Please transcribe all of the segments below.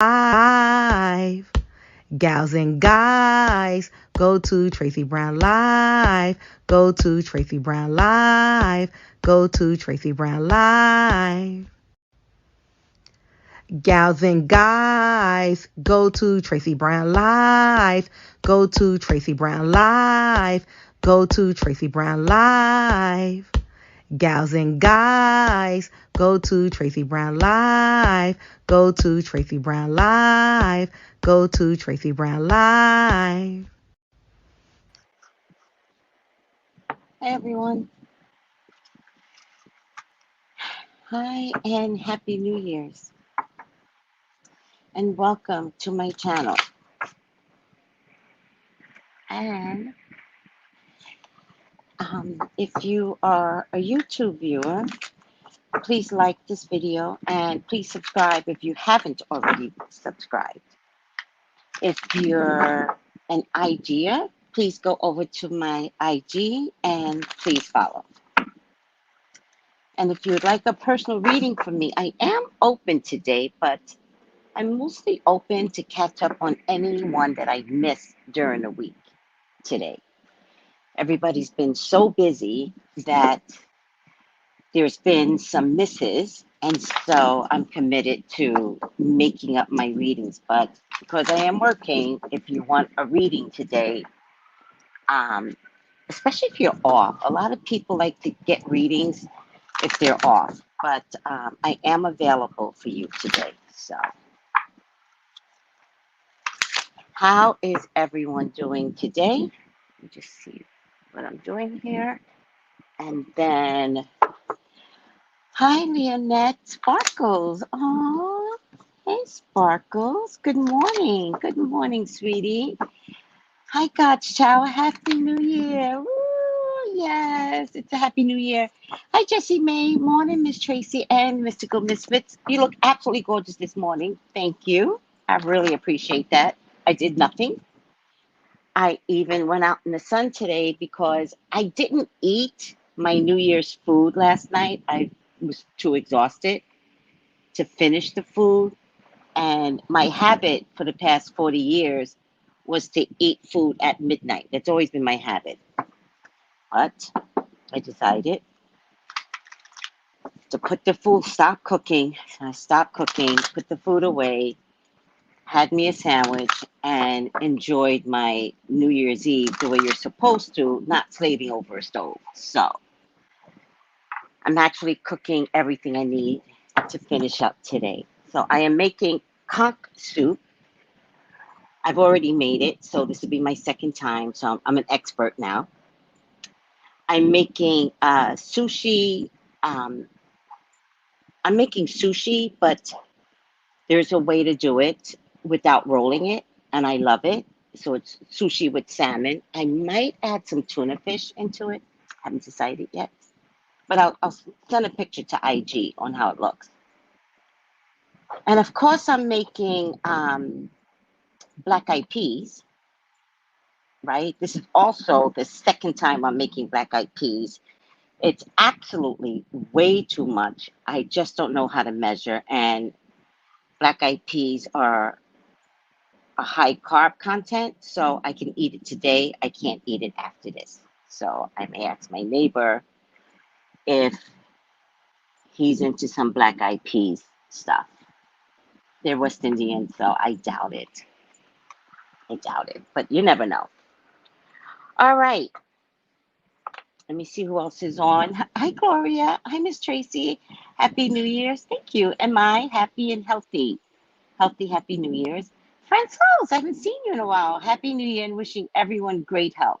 Live. Gals and guys, go to Tracey Brown Live. Go to Tracey Brown Live. Go to Tracey Brown Live. Gals and guys, go to Tracey Brown Live. Go to Tracey Brown Live. Go to Tracey Brown Live. Gals and guys, go to Tracey Brown Live. Go to Tracey Brown Live. Go to Tracey Brown Live. Hi, everyone. Hi, and Happy New Year's. And welcome to my channel. And if you are a YouTube viewer, please like this video and please subscribe if you haven't already subscribed. If you're an idea, please go over to my IG and please follow. And if you'd like a personal reading from me, I am open today, but I'm mostly open to catch up on anyone that I missed during the week today. Everybody's been so busy that there's been some misses, and so I'm committed to making up my readings. But because I am working, if you want a reading today, especially if you're off, a lot of people like to get readings if they're off, but I am available for you today. So how is everyone doing today? Let me just see what I'm doing here. And then, hi, Leonette Sparkles. Oh, hey, Sparkles. Good morning. Good morning, sweetie. Hi, God's Child. Happy New Year. Woo, yes, it's a Happy New Year. Hi, Jessie May. Morning, Miss Tracy and Mystical Misfits. You look absolutely gorgeous this morning. Thank you. I really appreciate that. I did nothing. I even went out in the sun today because I didn't eat my New Year's food last night. I was too exhausted to finish the food. And my habit for the past 40 years was to eat food at midnight. That's always been my habit. But I decided to put the food, stop cooking. I stopped cooking, put the food away, had me a sandwich, and enjoyed my New Year's Eve the way you're supposed to, not slaving over a stove. So I'm actually cooking everything I need to finish up today. So I am making conch soup. I've already made it, so this will be my second time. So I'm an expert now. I'm making sushi. I'm making sushi, but there's a way to do it without rolling it, and I love it. So it's sushi with salmon. I might add some tuna fish into it. Haven't decided yet, but I'll send a picture to IG on how it looks. And of course, I'm making black-eyed peas, right? This is also the second time I'm making black-eyed peas. It's absolutely way too much. I just don't know how to measure, and black-eyed peas are a high carb content, so I can eat it today. I can't eat it after this. So I may ask my neighbor if he's into some black-eyed peas stuff. They're West Indian, so I doubt it. I doubt it, but you never know. All right. Let me see who else is on. Hi, Gloria. Hi, Miss Tracy. Happy New Year's. Thank you. Am I happy and healthy? Healthy, happy New Year's. Francois, I haven't seen you in a while. Happy New Year and wishing everyone great health.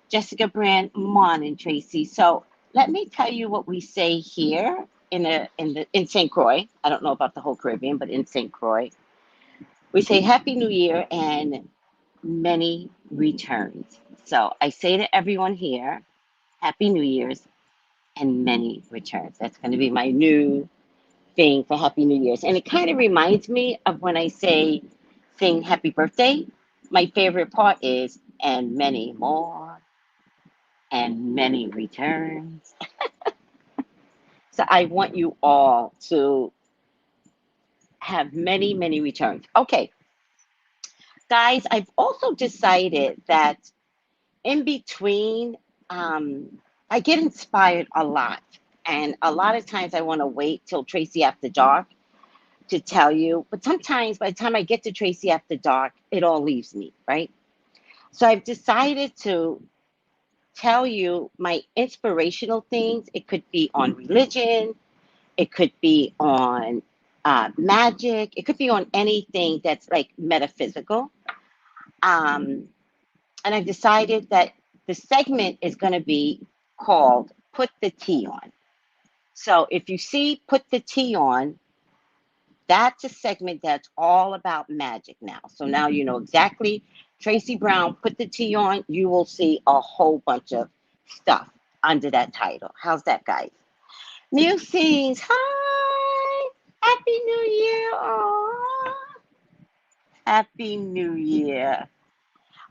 Jessica Brand, morning, Tracy. So let me tell you what we say here in St. Croix. I don't know about the whole Caribbean, but in St. Croix, we say Happy New Year and many returns. So I say to everyone here, Happy New Year's and many returns. That's going to be my new thing for Happy New Year's. And it kind of reminds me of when I sing happy birthday. My favorite part is, and many more, and many returns. So I want you all to have many, many returns. Okay, guys, I've also decided that in between, um, I get inspired a lot. And a lot of times I want to wait till Tracy After Dark to tell you. But sometimes by the time I get to Tracy After Dark, it all leaves me, right? So I've decided to tell you my inspirational things. It could be on religion, it could be on magic, it could be on anything that's like metaphysical. Um, and I've decided that the segment is going to be called Put the Tea On. So if you see Put the Tea On, that's a segment that's all about magic now. So now you know exactly. Tracey Brown, Put the Tea On. You will see a whole bunch of stuff under that title. How's that, guys? Musings, hi. Happy New Year. Aww. Happy New Year.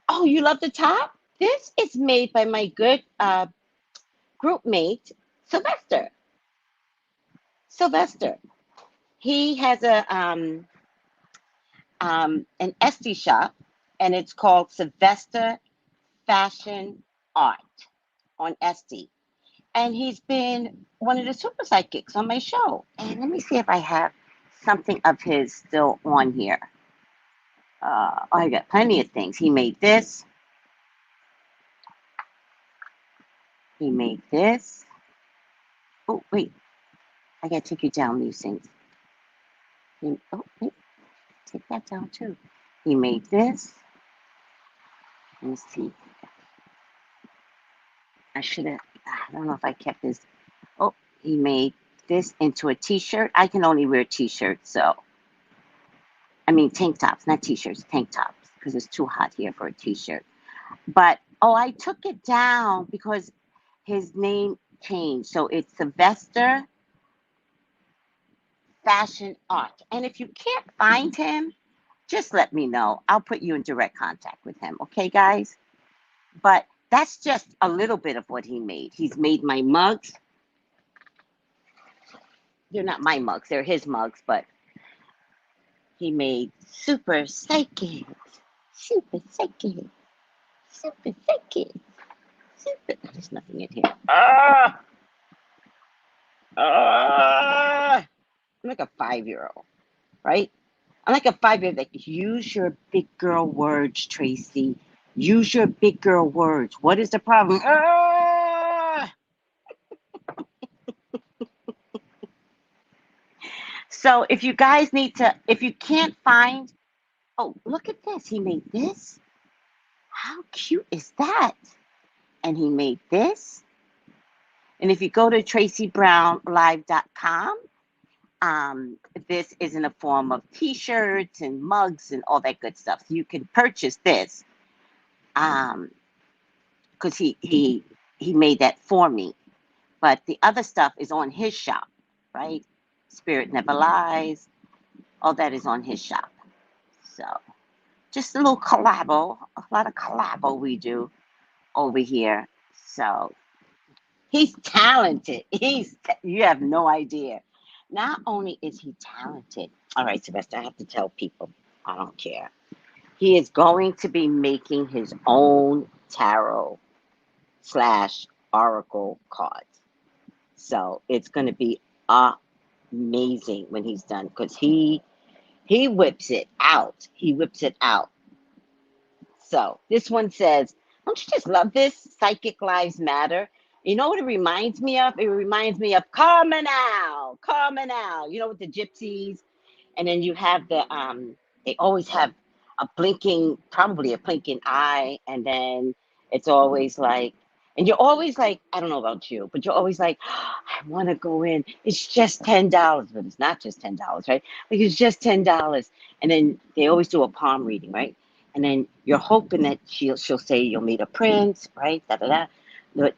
Oh, you love the top? This is made by my good group mate, Sylvester. Sylvester. He has an Etsy shop, and it's called Sylvester Fashion Art on Etsy. And he's been one of the super psychics on my show. And let me see if I have something of his still on here. I got plenty of things. He made this. He made this. Oh, wait. I got to take you down these things. Oh, wait. Take that down too. He made this. Let me see. I should have, I don't know if I kept this. Oh, he made this into a t-shirt. I can only wear t-shirts, so. I mean, tank tops, not t-shirts, tank tops, because it's too hot here for a t-shirt. But, oh, I took it down because his name changed. So it's Sylvester Fashion Art. And if you can't find him, just let me know. I'll put you in direct contact with him. Okay, guys? But that's just a little bit of what he made. He's made my mugs. They're not my mugs. They're his mugs, but he made super psychic. Super psychic. Super psychic. Super. There's nothing in here. I'm like a 5-year-old, right? I'm like a 5-year-old. Like, use your big girl words, Tracy. Use your big girl words. What is the problem? So if you guys need to, if you can't find, oh, look at this. He made this. How cute is that? And he made this. And if you go to TraceyBrownLive.com, this is in the form of t-shirts and mugs and all that good stuff. So you can purchase this because he made that for me. But the other stuff is on his shop, right? Spirit Never Lies. All that is on his shop. So just a little collabo, a lot of collabo we do over here. So he's talented. You have no idea. Not only is he talented, all right, Sylvester, I have to tell people, I don't care. He is going to be making his own tarot / oracle cards. So it's going to be amazing when he's done because he whips it out. He whips it out. So this one says, don't you just love this? Psychic Lives Matter. You know what it reminds me of? It reminds me of Carmenal. Carmenal. You know, with the gypsies. And then you have they always have probably a blinking eye. And then it's always like, and you're always like, I don't know about you, but you're always like, oh, I want to go in. It's just $10, but it's not just $10, right? Like it's just $10. And then they always do a palm reading, right? And then you're hoping that she'll say you'll meet a prince, right? Da da da.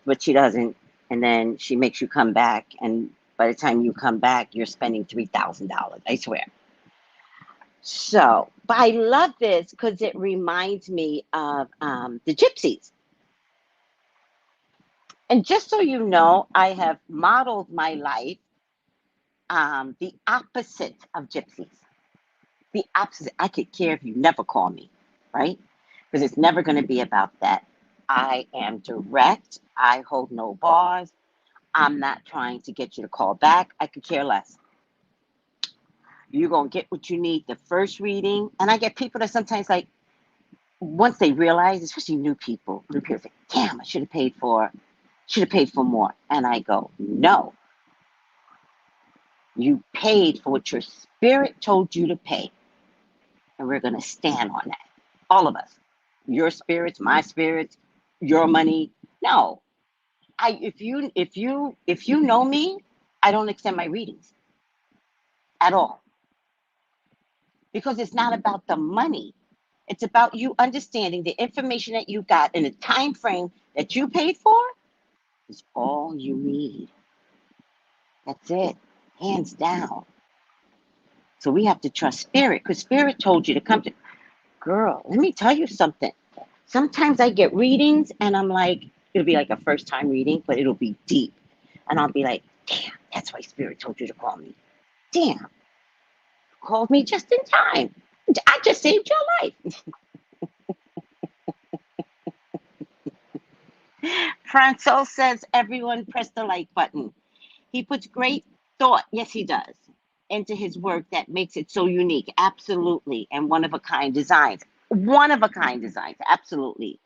But she doesn't. And then she makes you come back. And by the time you come back, you're spending $3,000. I swear. So, but I love this because it reminds me of the gypsies. And just so you know, I have modeled my life the opposite of gypsies. The opposite. I could care if you never call me, right? Because it's never going to be about that. I am direct. I hold no bars. I'm not trying to get you to call back. I could care less. You're going to get what you need the first reading. And I get people that sometimes, like, once they realize, especially new people say, damn, I should have paid for more. And I go, no, you paid for what your spirit told you to pay. And we're going to stand on that. All of us, your spirits, my spirits, your money. No, if you know me, I don't extend my readings at all, because it's not about the money. It's about you understanding the information that you got in the time frame that you paid for is all you need. That's it, hands down. So we have to trust spirit, because spirit told you to come to. Girl, let me tell you something. Sometimes I get readings and I'm like, it'll be like a first time reading, but it'll be deep. And I'll be like, damn, that's why spirit told you to call me. Damn, called me just in time. I just saved your life. Francois says, everyone press the like button. He puts great thought, yes, he does, into his work that makes it so unique. Absolutely. And one of a kind designs. One of a kind designs. Absolutely.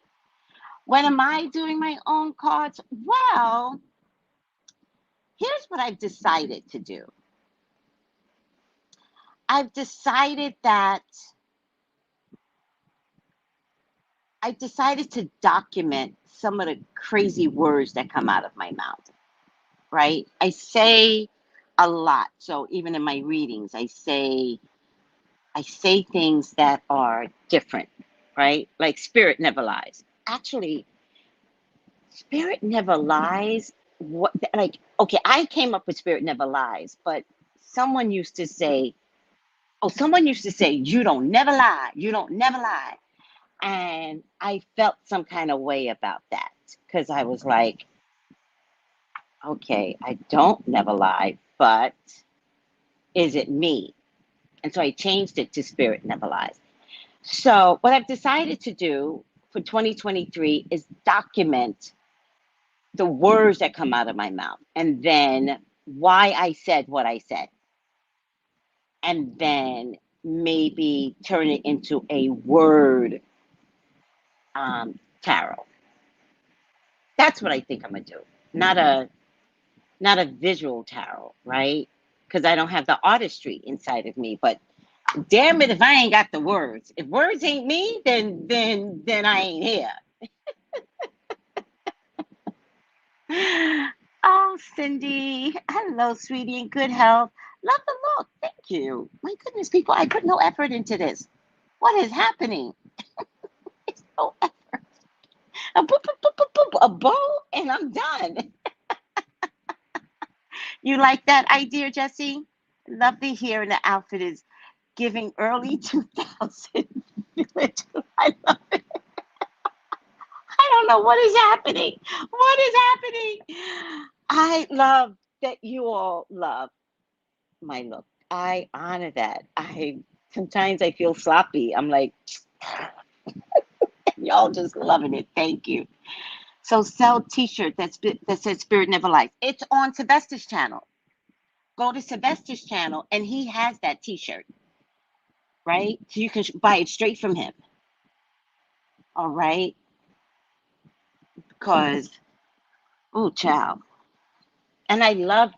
When am I doing my own cards? Well, here's what I've decided to do. I've decided to document some of the crazy words that come out of my mouth, right? I say a lot. So even in my readings, I say things that are different, right? Like spirit never lies. Actually, spirit never lies. What, like, okay, I came up with spirit never lies, but someone used to say, you don't never lie. You don't never lie. And I felt some kind of way about that, because I was like, okay, I don't never lie, but is it me? And so I changed it to spirit never lies. So what I've decided to do for 2023 is document the words that come out of my mouth, and then why I said what I said, and then maybe turn it into a word tarot. That's what I think I'm gonna do. Not a visual tarot, right? Because I don't have the artistry inside of me. But damn it, if I ain't got the words. If words ain't me, then I ain't here. Oh, Cindy. Hello, sweetie, in good health. Love the look. Thank you. My goodness, people, I put no effort into this. What is happening? It's no effort. A boop, boop, boop, boop, boop, a bow, and I'm done. You like that idea, Jesse? Love to hear the outfit is giving early 2000. I love it. I don't know what is happening. What is happening? I love that you all love my look. I honor that. Sometimes I feel sloppy. I'm like, y'all just loving it. Thank you. So sell t-shirt that says Spirit Never Lies. It's on Sylvester's channel. Go to Sylvester's channel and he has that t-shirt, right? So you can buy it straight from him. All right. Because, oh, child. And I love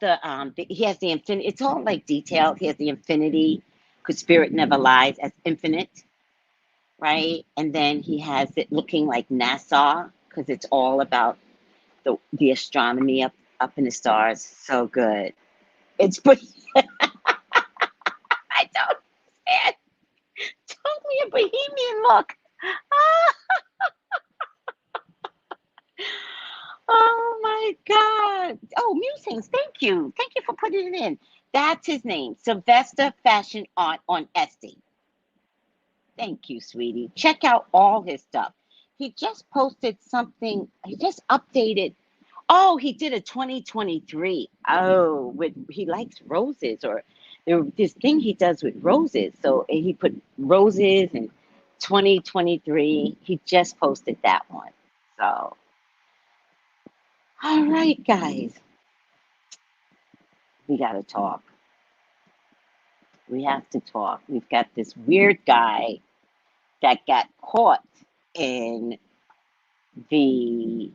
he has the infinity. It's all like detailed. He has the infinity, because spirit never lies, as infinite, right? And then he has it looking like NASA, because it's all about the astronomy up in the stars. So good. It's pretty. I don't understand. Totally a bohemian look. Oh my God. Oh, Musings. Thank you. Thank you for putting it in. That's his name. Sylvester Fashion Art on Etsy. Thank you, sweetie. Check out all his stuff. He just posted something. He just updated. Oh, he did a 2023. Oh, he likes roses, or this thing he does with roses. So he put roses in 2023. He just posted that one. So, all right, guys, we got to talk. We have to talk. We've got this weird guy that got caught in the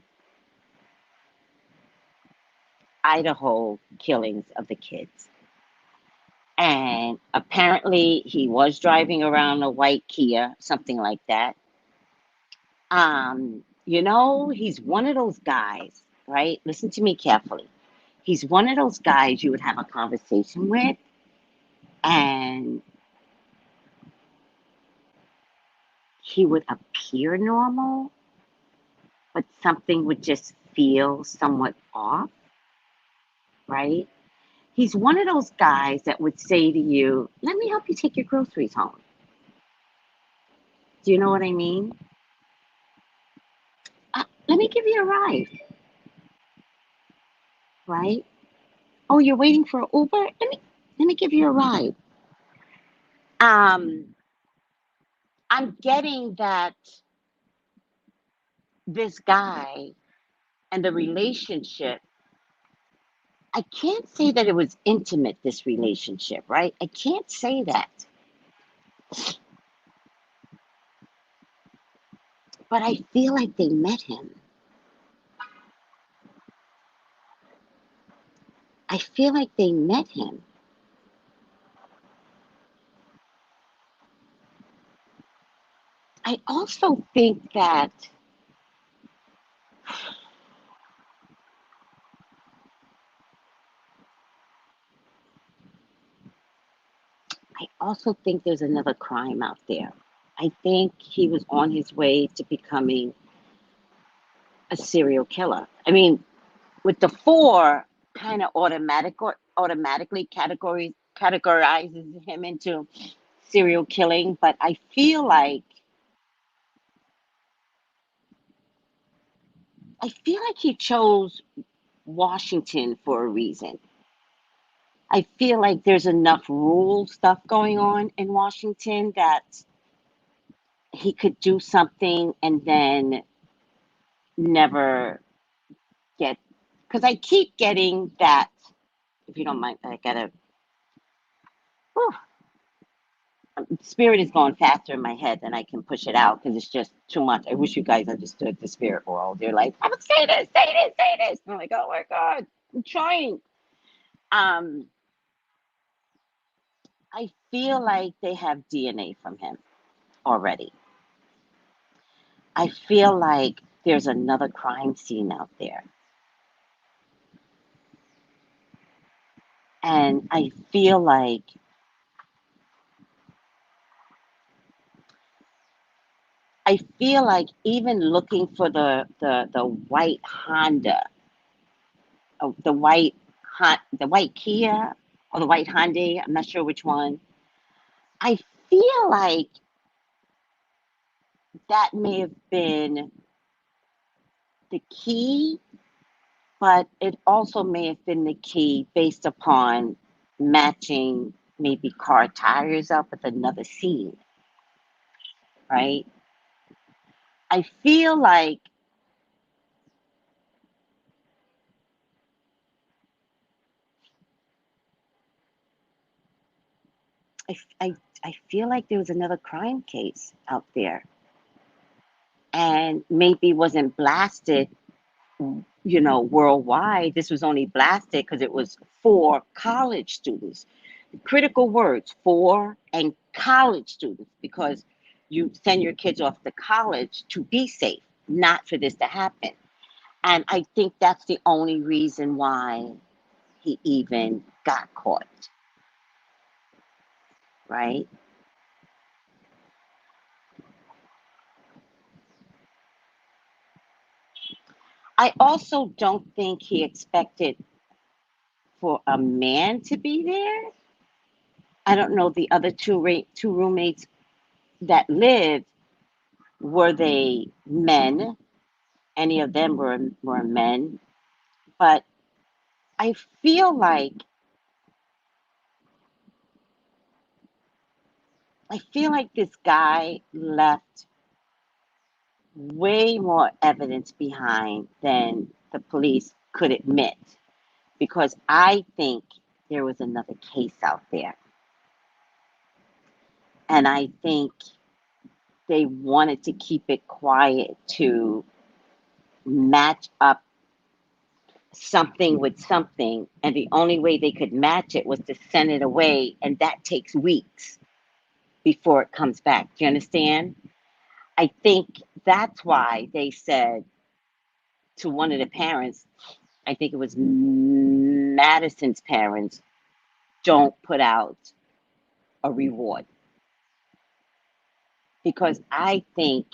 Idaho killings of the kids. And apparently he was driving around a white Kia, something like that. He's one of those guys, right? Listen to me carefully. He's one of those guys you would have a conversation with, and he would appear normal, but something would just feel somewhat off, right? He's one of those guys that would say to you, let me help you take your groceries home. Do you know what I mean? Let me give you a ride, right? Oh, you're waiting for an Uber? Let me give you a ride. I'm getting that this guy and the relationship, I can't say that it was intimate, this relationship, right? I can't say that. But I feel like they met him. I feel like they met him. I also think that there's another crime out there. I think he was on his way to becoming a serial killer. I mean, with the four kind of automatically categorizes him into serial killing, but I feel like he chose Washington for a reason. I feel like there's enough rule stuff going on in Washington that he could do something and then never get, because I keep getting that, if you don't mind, I gotta, whew, spirit is going faster in my head than I can push it out because it's just too much. I wish you guys understood the spirit world. They're like, I'm gonna say this, say this, say this. I'm like, oh my God, I'm trying. Um, I feel like they have DNA from him already. I feel like there's another crime scene out there. And I feel like even looking for the white Honda, the white Kia or the white Hyundai, I'm not sure which one. I feel like that may have been the key, but it also may have been the key based upon matching maybe car tires up with another scene, right? I feel like I feel like there was another crime case out there, and maybe wasn't blasted, worldwide. This was only blasted because it was for college students. Critical words, for and college students, because you send your kids off to college to be safe, not for this to happen. And I think that's the only reason why he even got caught, right? I also don't think he expected for a man to be there. I don't know the other two roommates that lived. Were they men? Any of them were men? But I feel like I feel like this guy left way more evidence behind than the police could admit, because I think there was another case out there. And I think they wanted to keep it quiet to match up something with something. And the only way they could match it was to send it away. And that takes weeks before it comes back. Do you understand? I think that's why they said to one of the parents, I think it was Madison's parents, don't put out a reward. Because I think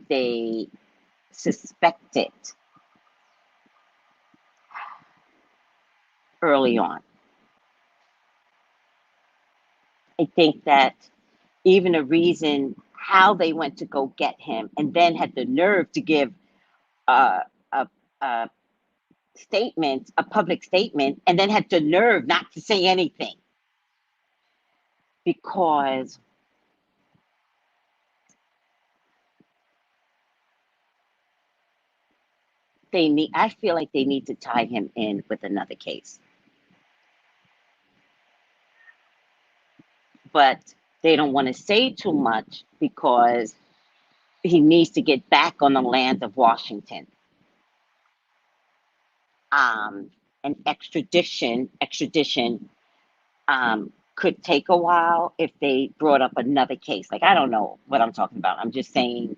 they suspected early on. I think that even a reason how they went to go get him and then had the nerve to give a, a statement, a public statement, and then had the nerve not to say anything, because I feel like they need to tie him in with another case. But they don't want to say too much because he needs to get back on the land of Washington. And extradition could take a while if they brought up another case. Like, I don't know what I'm talking about. I'm just saying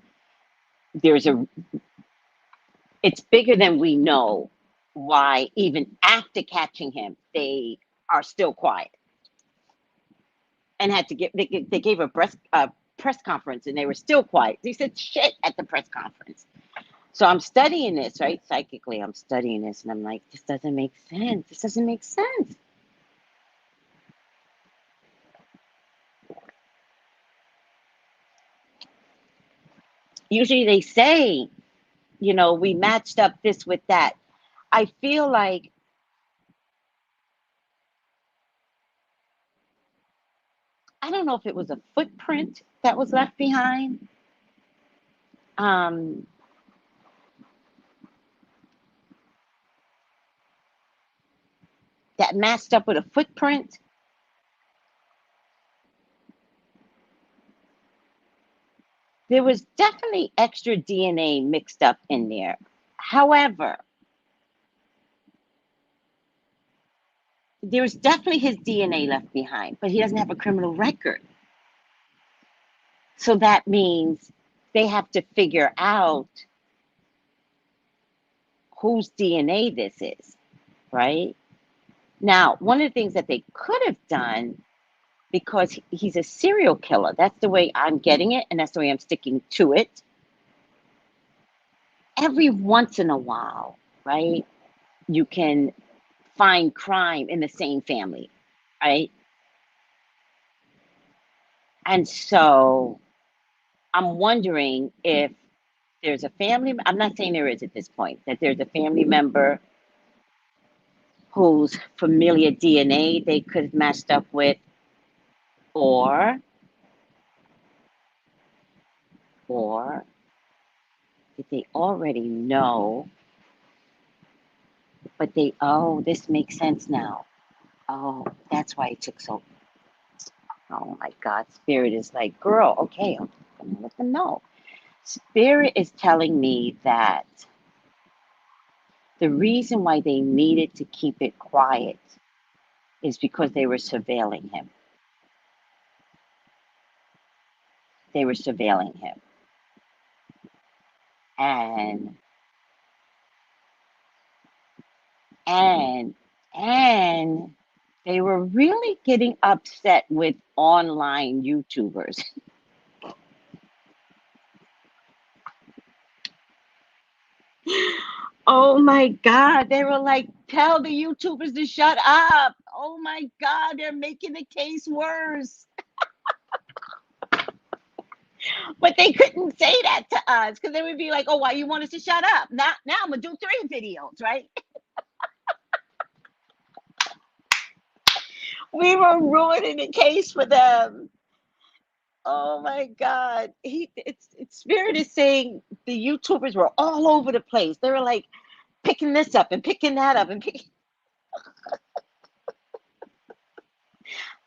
it's bigger than we know why even after catching him, they are still quiet. And had to they gave a press conference and they were still quiet. They said shit at the press conference. So I'm studying this, right? Psychically, I'm studying this and I'm like, this doesn't make sense. This doesn't make sense. Usually they say, we matched up this with that. I feel like I don't know if it was a footprint that was left behind. That matched up with a footprint. There was definitely extra DNA mixed up in there. However, there's definitely his DNA left behind, but he doesn't have a criminal record. So that means they have to figure out whose DNA this is, right? Now, one of the things that they could have done, because he's a serial killer, that's the way I'm getting it, and that's the way I'm sticking to it. Every once in a while, right, you can find crime in the same family, right? And so I'm wondering if there's a family, I'm not saying there is at this point, that there's a family member whose familiar DNA they could have matched up with, or did they already know, but this makes sense now. Oh, that's why it took so, oh my God, Spirit is like, girl, okay, I'm gonna let them know. Spirit is telling me that the reason why they needed to keep it quiet is because they were surveilling him. They were surveilling him. And they were really getting upset with online YouTubers. Oh my God, they were like, tell the YouTubers to shut up. Oh my God, they're making the case worse. But they couldn't say that to us because they would be like, oh, why you want us to shut up? Now I'm going to do 3 videos, right? We were ruining the case for them. Oh my God. It's Spirit is saying the YouTubers were all over the place. They were like picking this up and picking that up and picking.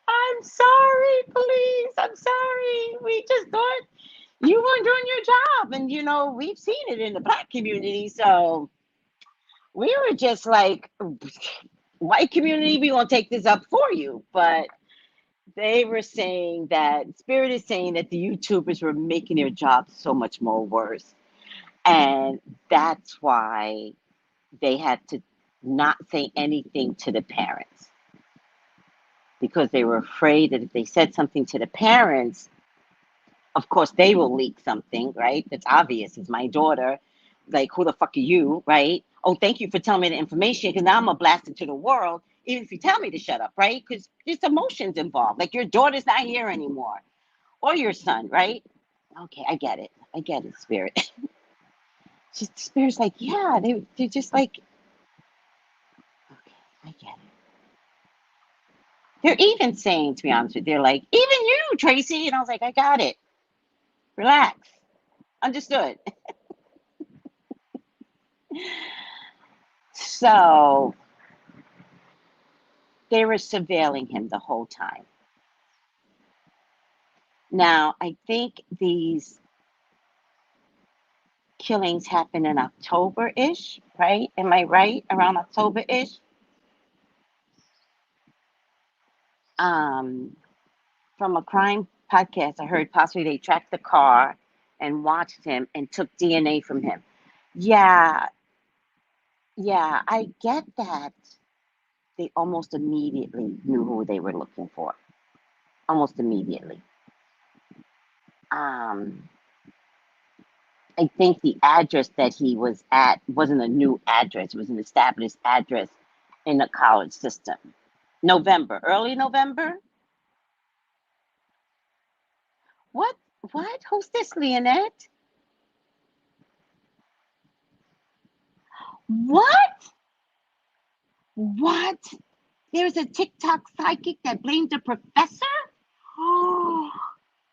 I'm sorry, police. I'm sorry. We just thought you weren't doing your job. And, we've seen it in the Black community. So we were just like, white community, we going to take this up for you. But they were saying that, Spirit is saying that the YouTubers were making their jobs so much more worse. And that's why they had to not say anything to the parents. Because they were afraid that if they said something to the parents, of course, they will leak something, right? That's obvious. It's my daughter. Like, who the fuck are you, right? Oh, thank you for telling me the information, because now I'm going to blast it to the world, even if you tell me to shut up, right? Because there's emotions involved. Like, your daughter's not here anymore, or your son, right? Okay, I get it. I get it, Spirit. Spirit's like, yeah, they're just like, okay, I get it. They're even saying, to be honest with you, they're like, even you, Tracey. And I was like, I got it. Relax. Understood. So they were surveilling him the whole time. Now, I think these killings happened in October-ish, right? Am I right? Around October-ish? From a crime podcast, I heard possibly they tracked the car and watched him and took DNA from him. Yeah, I get that. They almost immediately knew who they were looking for. Almost immediately. I think the address that he was at wasn't a new address. It was an established address in the college system. November, early November. What? Who's this, Leonette? What? What? There's a TikTok psychic that blamed the professor? Oh,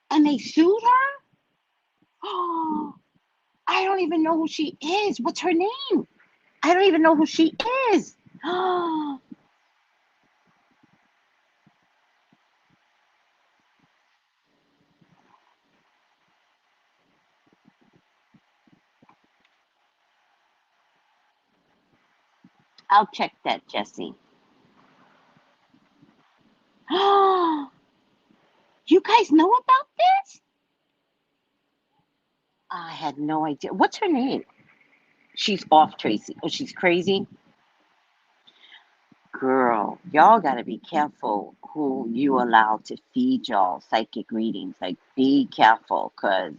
and they sued her? Oh, I don't even know who she is. What's her name? I don't even know who she is. Oh, I'll check that, Jesse. Oh, you guys know about this? I had no idea. What's her name? She's off, Tracey. Oh, she's crazy? Girl, y'all got to be careful who you allow to feed y'all psychic readings. Like, be careful, because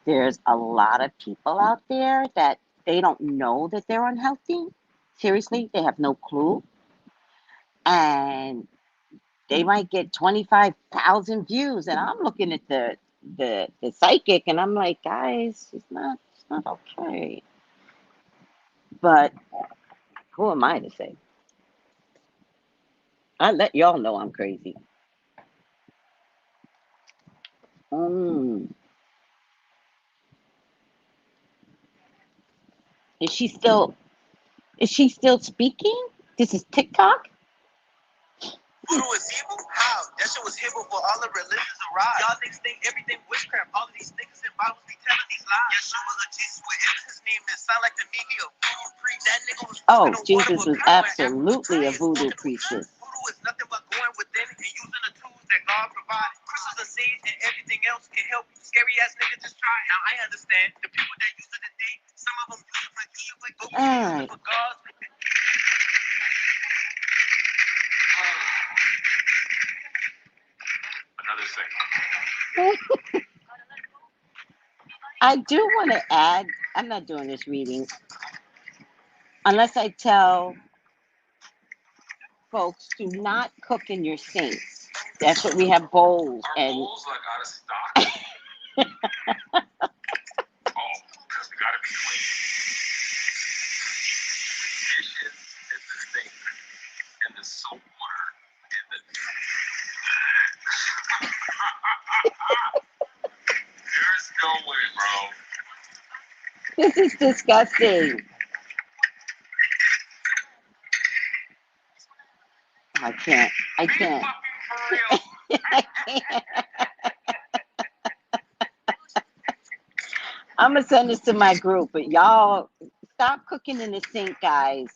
there's a lot of people out there that they don't know that they're unhealthy. Seriously, they have no clue. And they might get 25,000 views. And I'm looking at the psychic, and I'm like, guys, it's not okay. But who am I to say? I let y'all know I'm crazy. Mm. Is she still speaking? This is TikTok? Voodoo is evil? How? That shit was hidden before all the religions arrived. Y'all niggas think everything witchcraft. All of these niggas in Bibles be telling these lies. Yeshua was a Jesus, whatever his name is. Sound like to me he a voodoo priest. That nigga was Oh, Jesus was absolutely a voodoo priestess. Voodoo is nothing but going within and using the tools that God provided. Crystals are seeds and everything else can help you. Scary ass niggas just try. Now I understand the people that use it today, some of them use it for evil, but we use it for God's. Another second. I do want to add, I'm not doing this reading unless I tell folks to not cook in your sinks. That's what we have bowls. Our and bowls like out of stock. Oh, because we gotta be clean. The dishes, and the sink, and the soap water, and the This is disgusting. I can't. I can't. I can't. I'm gonna send this to my group, but y'all stop cooking in the sink, guys.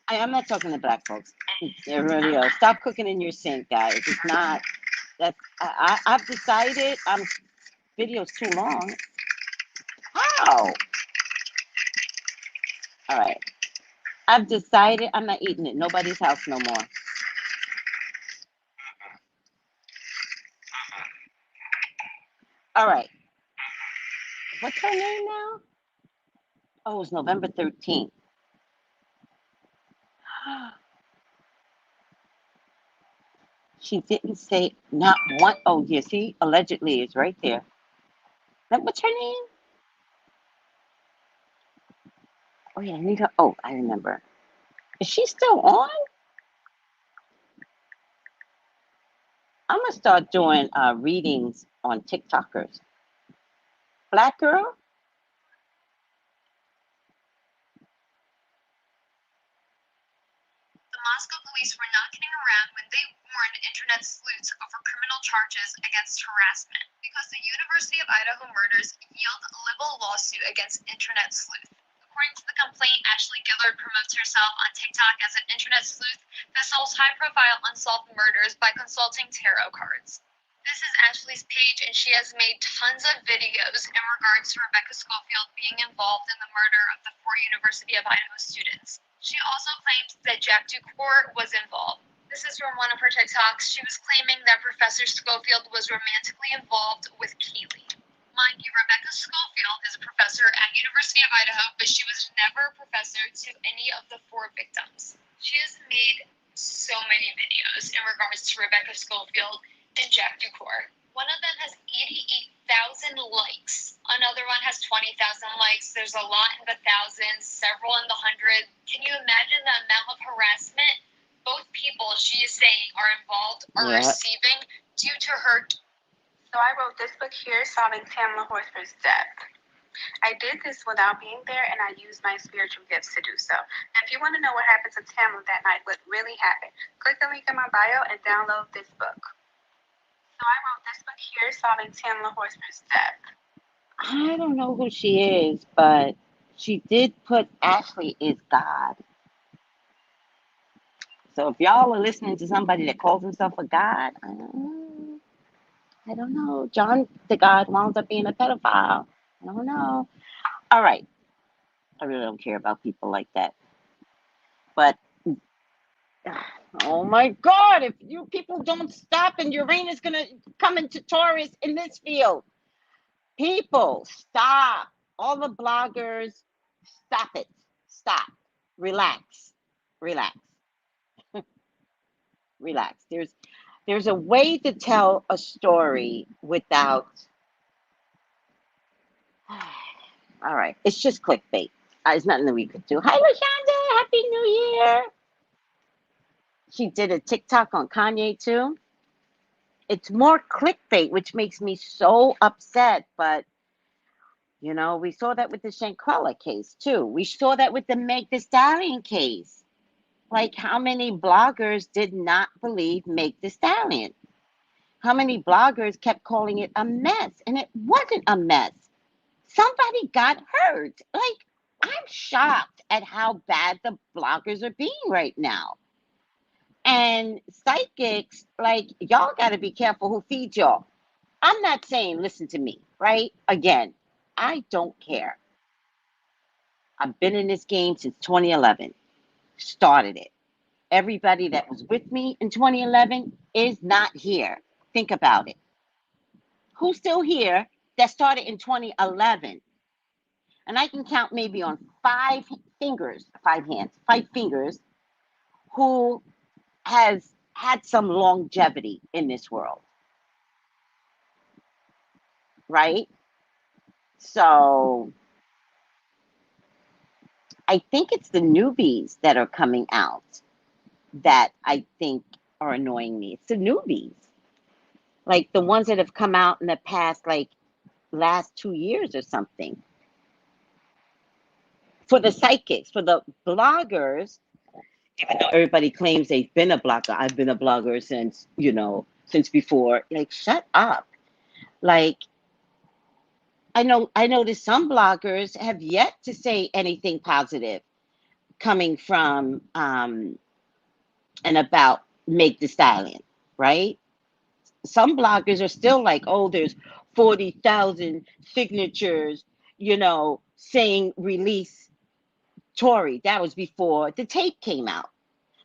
I'm not talking to black folks. Everybody else, stop cooking in your sink, guys. It's not. That's. I've decided. Video's too long. How? All right. I've decided I'm not eating it. Nobody's house no more. All right. What's her name now? Oh, it's November 13th. She didn't say not one. Oh, yeah, see? Allegedly is right there. What's her name? Oh, yeah, I need her. Oh, I remember. Is she still on? I'm going to start doing readings on TikTokers. Black girl? The Moscow police were not kidding around when they warned internet sleuths over criminal charges against harassment because the University of Idaho murders yield a libel lawsuit against internet sleuth. According to the complaint, Ashley Gillard promotes herself on TikTok as an internet sleuth that solves high-profile unsolved murders by consulting tarot cards. This is Ashley's page, and she has made tons of videos in regards to Rebecca Schofield being involved in the murder of the 4 University of Idaho students. She also claims that Jack Ducour was involved. This is from one of her TikToks. She was claiming that Professor Schofield was romantically involved with Keeley. Mind you, Rebecca Schofield is a professor at University of Idaho, but she was never a professor to any of the 4 victims. She has made so many videos in regards to Rebecca Schofield and Jack Ducour. One of them has 88,000 likes. Another one has 20,000 likes. There's a lot in the thousands, several in the hundreds. Can you imagine the amount of harassment both people she is saying are involved are receiving due to her? So I wrote this book here, Solving Tamla Horsford's Death. I did this without being there, and I used my spiritual gifts to do so. And if you want to know what happened to Tamla that night, what really happened, click the link in my bio and download this book. So I wrote this book here, Solving Tamla Horsford's Death. I don't know who she is, but she did put Ashley is God. So if y'all are listening to somebody that calls himself a God, I don't know. John the God wound up being a pedophile. I don't know. All right. I really don't care about people like that. But, oh my God, if you people don't stop and Uranus going to come into Taurus in this field. People, stop. All the bloggers, stop it. Stop. Relax. Relax. Relax. There's a way to tell a story without. All right. It's just clickbait. There's nothing that we could do. Hi, LaShonda. Happy New Year. She did a TikTok on Kanye, too. It's more clickbait, which makes me so upset. But, you know, we saw that with the Shankrella case, too. We saw that with the Meg Thee Stallion case. Like, how many bloggers did not believe Meg Thee Stallion? How many bloggers kept calling it a mess? And it wasn't a mess. Somebody got hurt. Like, I'm shocked at how bad the bloggers are being right now. And psychics, like, y'all got to be careful who feeds y'all. I'm not saying, listen to me, right? Again, I don't care. I've been in this game since 2011. Started it. Everybody that was with me in 2011 is not here. Think about it. Who's still here that started in 2011? And I can count maybe on 5 fingers, 5 hands, 5 fingers, who has had some longevity in this world. Right? So I think it's the newbies that are coming out that I think are annoying me. It's the newbies. Like the ones that have come out in the past, like last 2 years or something. for the psychics, for the bloggers, even though everybody claims they've been a blogger, I've been a blogger since, since before. Like, shut up. Like, I noticed some bloggers have yet to say anything positive coming from and about Meg the Stallion, right? Some bloggers are still like, oh, there's 40,000 signatures, saying release Tory. That was before the tape came out.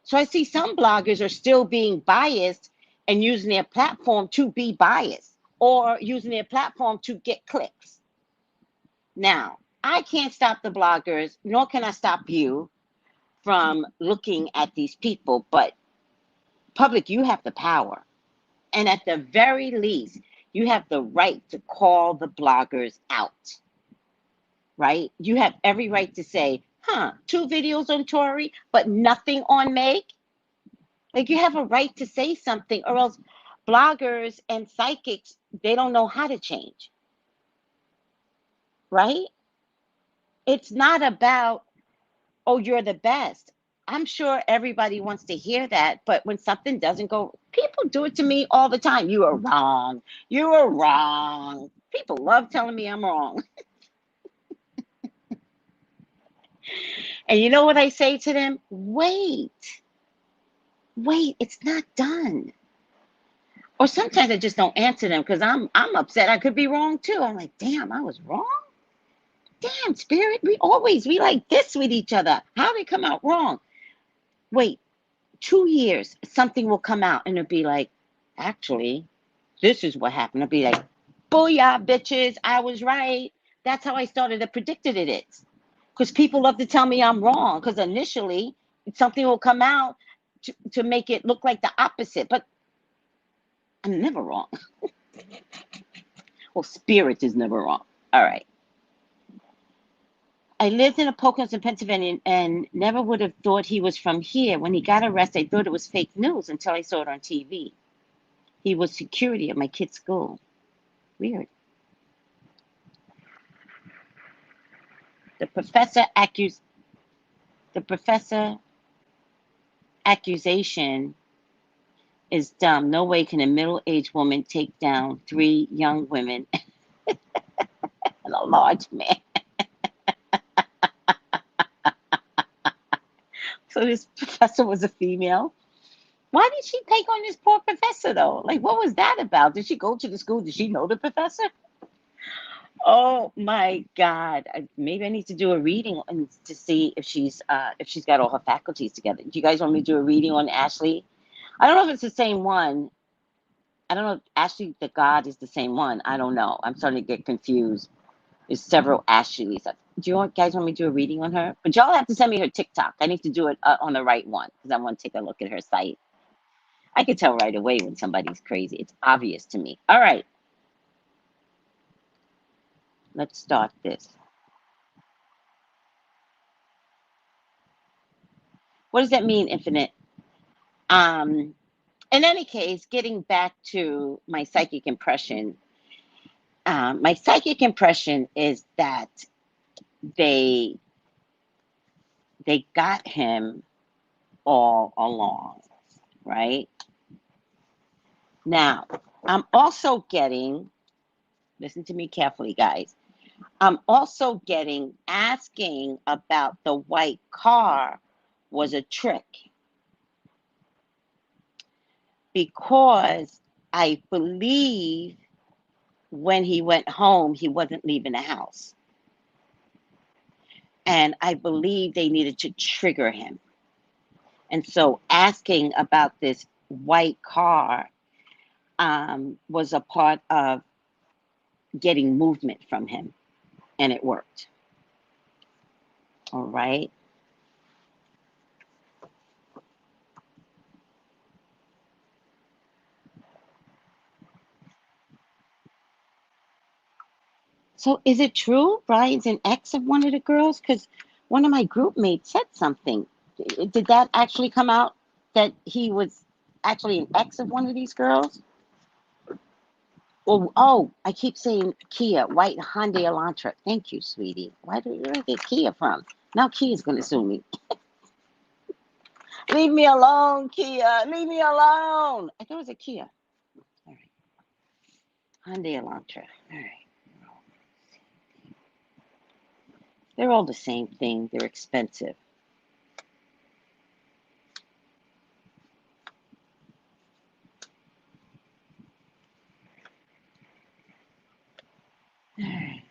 So I see some bloggers are still being biased and using their platform to be biased or using their platform to get clicks. Now, I can't stop the bloggers, nor can I stop you from looking at these people, but public, you have the power. And at the very least, you have the right to call the bloggers out, right? You have every right to say, 2 videos on Tory, but nothing on Meg. Like, you have a right to say something, or else bloggers and psychics, they don't know how to change, right? It's not about, oh, you're the best. I'm sure everybody wants to hear that, but when something doesn't go, people do it to me all the time. You are wrong. You are wrong. People love telling me I'm wrong. And you know what I say to them? Wait, it's not done. Or sometimes I just don't answer them because I'm upset. I could be wrong too. I'm like, damn, I was wrong. Damn, spirit, we like this with each other. How did it come out wrong? Wait, 2 years, something will come out and it'll be like, actually, this is what happened. It'll be like, booyah, bitches, I was right. That's how I started to predict it is. Because people love to tell me I'm wrong. Because initially, something will come out to make it look like the opposite. But I'm never wrong. Well, spirit is never wrong. All right. I lived in Poconos in Pennsylvania and never would have thought he was from here. When he got arrested, I thought it was fake news until I saw it on TV. He was security at my kid's school. Weird. The professor accusation is dumb. No way can a middle-aged woman take down 3 young women and a large man. So this professor was a female. Why did she take on this poor professor, though? Like, what was that about? Did she go to the school? Did she know the professor? Oh, my God. Maybe I need to do a reading to see if she's got all her faculties together. Do you guys want me to do a reading on Ashley? I don't know if it's the same one. I don't know if Ashley the God is the same one. I don't know. I'm starting to get confused. There's several Ashleys. Do you guys want me to do a reading on her? But y'all have to send me her TikTok. I need to do it on the right one because I want to take a look at her site. I can tell right away when somebody's crazy. It's obvious to me. All right. Let's start this. What does that mean, infinite? In any case, getting back to my psychic impression, is that they got him all along, right? Now, I'm also getting, listen to me carefully, guys. I'm also asking about the white car was a trick. Because I believe when he went home, he wasn't leaving the house. And I believe they needed to trigger him. And so asking about this white car was a part of getting movement from him. And it worked. All right. So is it true Brian's an ex of one of the girls? Because one of my group mates said something. Did that actually come out that he was actually an ex of one of these girls? Oh, I keep saying Kia, white Hyundai Elantra. Thank you, sweetie. Where did I get Kia from? Now Kia's going to sue me. Leave me alone, Kia. Leave me alone. I thought it was a Kia. All right. Hyundai Elantra. All right. They're all the same thing. They're expensive. All right.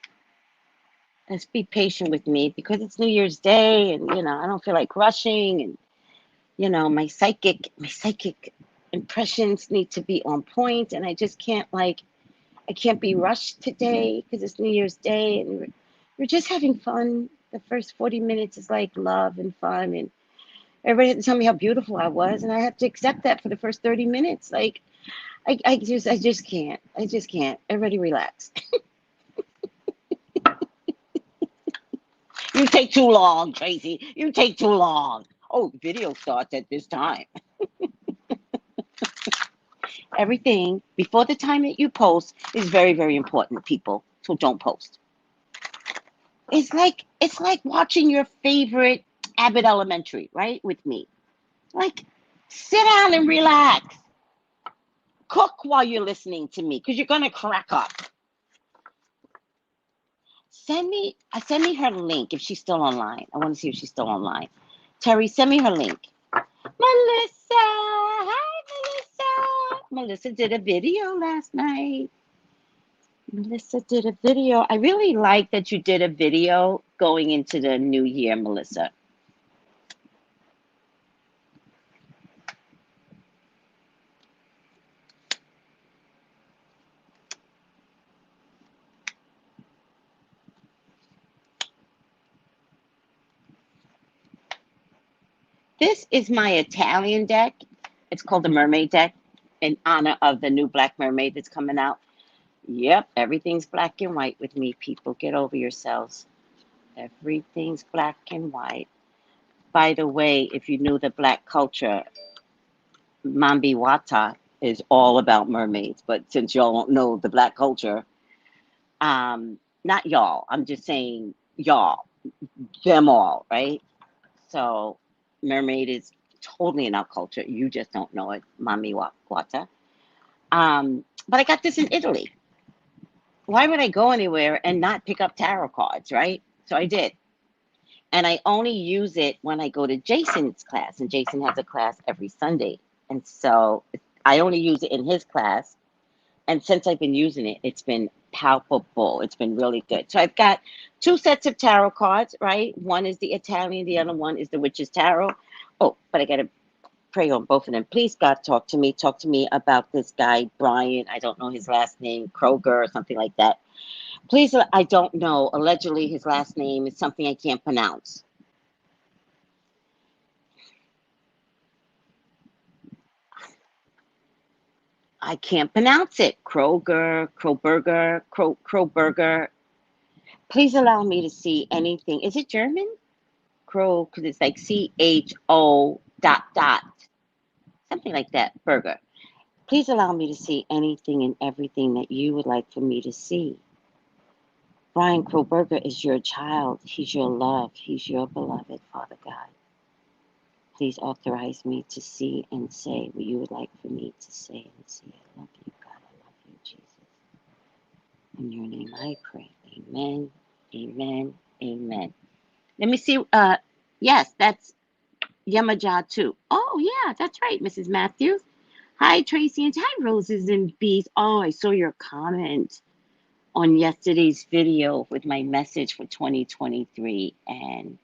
Let's be patient with me because it's New Year's Day and, I don't feel like rushing and, my psychic impressions need to be on point and I just can't I can't be rushed today because it's New Year's Day and we're just having fun. The first 40 minutes is like love and fun and everybody had to tell me how beautiful I was and I have to accept that for the first 30 minutes. Like I just can't. I just can't. Everybody relax. You take too long, Tracy. You take too long. Oh, video starts at this time. Everything before the time that you post is very, very important, people. So don't post. It's like watching your favorite Abbott Elementary, right? With me. Like, sit down and relax. Cook while you're listening to me, because you're gonna crack up. Send me her link if she's still online. I want to see if she's still online. Terry, send me her link. Melissa, hi Melissa. Melissa did a video last night. Melissa did a video. I really like that you did a video going into the new year, Melissa. This is my Italian deck. It's called the Mermaid deck in honor of the new Black Mermaid that's coming out. Yep, everything's black and white with me, people. Get over yourselves. Everything's black and white. By the way, if you knew the Black culture, Mambi Wata is all about mermaids. But since y'all don't know the Black culture, not y'all, I'm just saying y'all, them all, right? So mermaid is totally in our culture. You just don't know it, Mambi Wata. But I got this in Italy. Why would I go anywhere and not pick up tarot cards, right? So I did. And I only use it when I go to Jason's class. And Jason has a class every Sunday. And so I only use it in his class. And since I've been using it, it's been palpable. It's been really good. So I've got 2 sets of tarot cards, right? One is the Italian. The other one is the Witch's Tarot. Oh, but I got to pray on both of them. Please, God, talk to me. Talk to me about this guy, Bryan. I don't know his last name, Kohberger or something like that. Please, I don't know. Allegedly, his last name is something I can't pronounce. I can't pronounce it. Kohberger. Please allow me to see anything. Is it German? Crow, because it's like CHO ... Something like that. Burger. Please allow me to see anything and everything that you would like for me to see. Bryan Kohberger is your child. He's your love. He's your beloved, Father God. Please authorize me to see and say what you would like for me to say and see. I love you, God. I love you, Jesus. In your name I pray. Amen. Amen. Amen. Let me see. Yes, that's YEMAYA too. Oh, yeah, that's right, Mrs. Matthews. Hi, Tracy, and hi, Roses and Bees. Oh, I saw your comment on yesterday's video with my message for 2023. And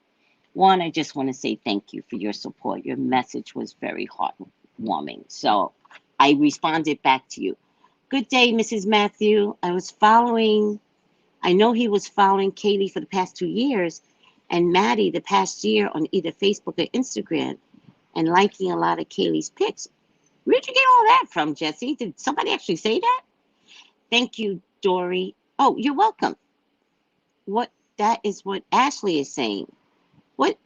one, I just want to say thank you for your support. Your message was very heartwarming. So I responded back to you. Good day, Mrs. Matthew. I know he was following Kaylee for the past 2 years and Maddie the past year on either Facebook or Instagram and liking a lot of Kaylee's pics. Where'd you get all that from, Jesse? Did somebody actually say that? Thank you, Dory. Oh, you're welcome. That is what Ashley is saying. What?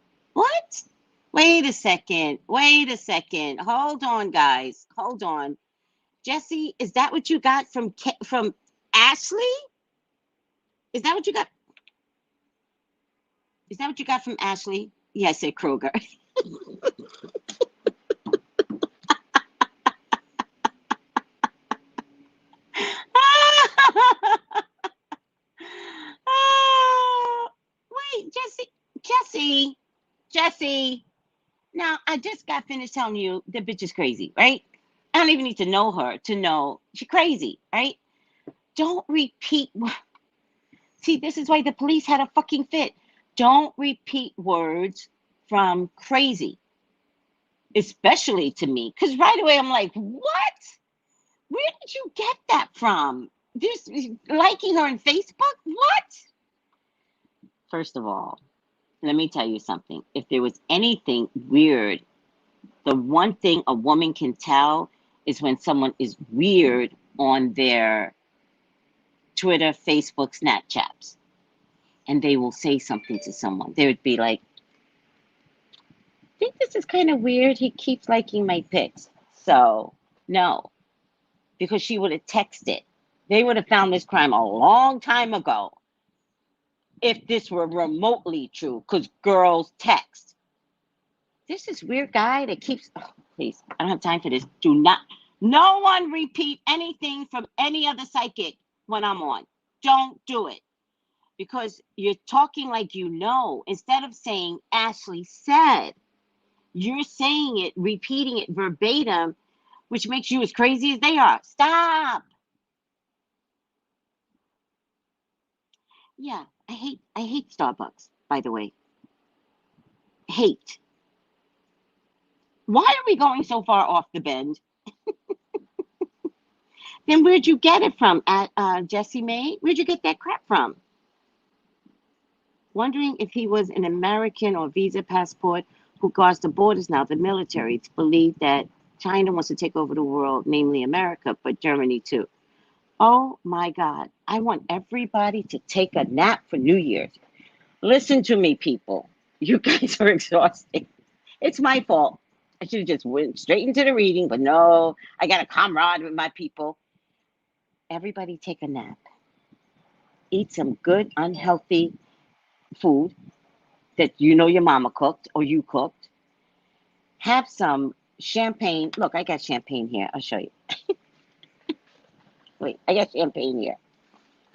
Wait a second. Hold on, guys. Hold on. Jesse, is that what you got from Ashley? Is that what you got? Is that what you got from Ashley? Yeah, I said Kroger. Wait, Jesse. Now, I just got finished telling you the bitch is crazy, right? I don't even need to know her to know she's crazy, right? Don't repeat. See, this is why the police had a fucking fit. Don't repeat words from crazy, especially to me. Because right away I'm like, what? Where did you get that from? This liking her on Facebook? What? First of all, let me tell you something. If there was anything weird, the one thing a woman can tell is when someone is weird on their Twitter, Facebook, Snapchats, and they will say something to someone. They would be like, I think this is kind of weird. He keeps liking my pics. So, no, because she would have texted. They would have found this crime a long time ago if this were remotely true, because girls text. This is weird guy that keeps, oh, please, I don't have time for this. Do not, no one repeat anything from any other psychic when I'm on. Don't do it. Because you're talking like you know. Instead of saying Ashley said, you're saying it, repeating it verbatim, which makes you as crazy as they are. Stop. Yeah, I hate Starbucks, by the way. Hate. Why are we going so far off the bend? Then where'd you get it from? At Jesse May? Where'd you get that crap from? Wondering if he was an American or visa passport who guards the borders now, the military. It's believed that China wants to take over the world, namely America, but Germany too. Oh my God. I want everybody to take a nap for New Year's. Listen to me, people. You guys are exhausting. It's my fault. I should have just went straight into the reading, but no, I got a comrade with my people. Everybody take a nap. Eat some good, unhealthy food that you know your mama cooked or you cooked. Have some champagne. Look, I got champagne here. I'll show you. Wait, I got champagne here.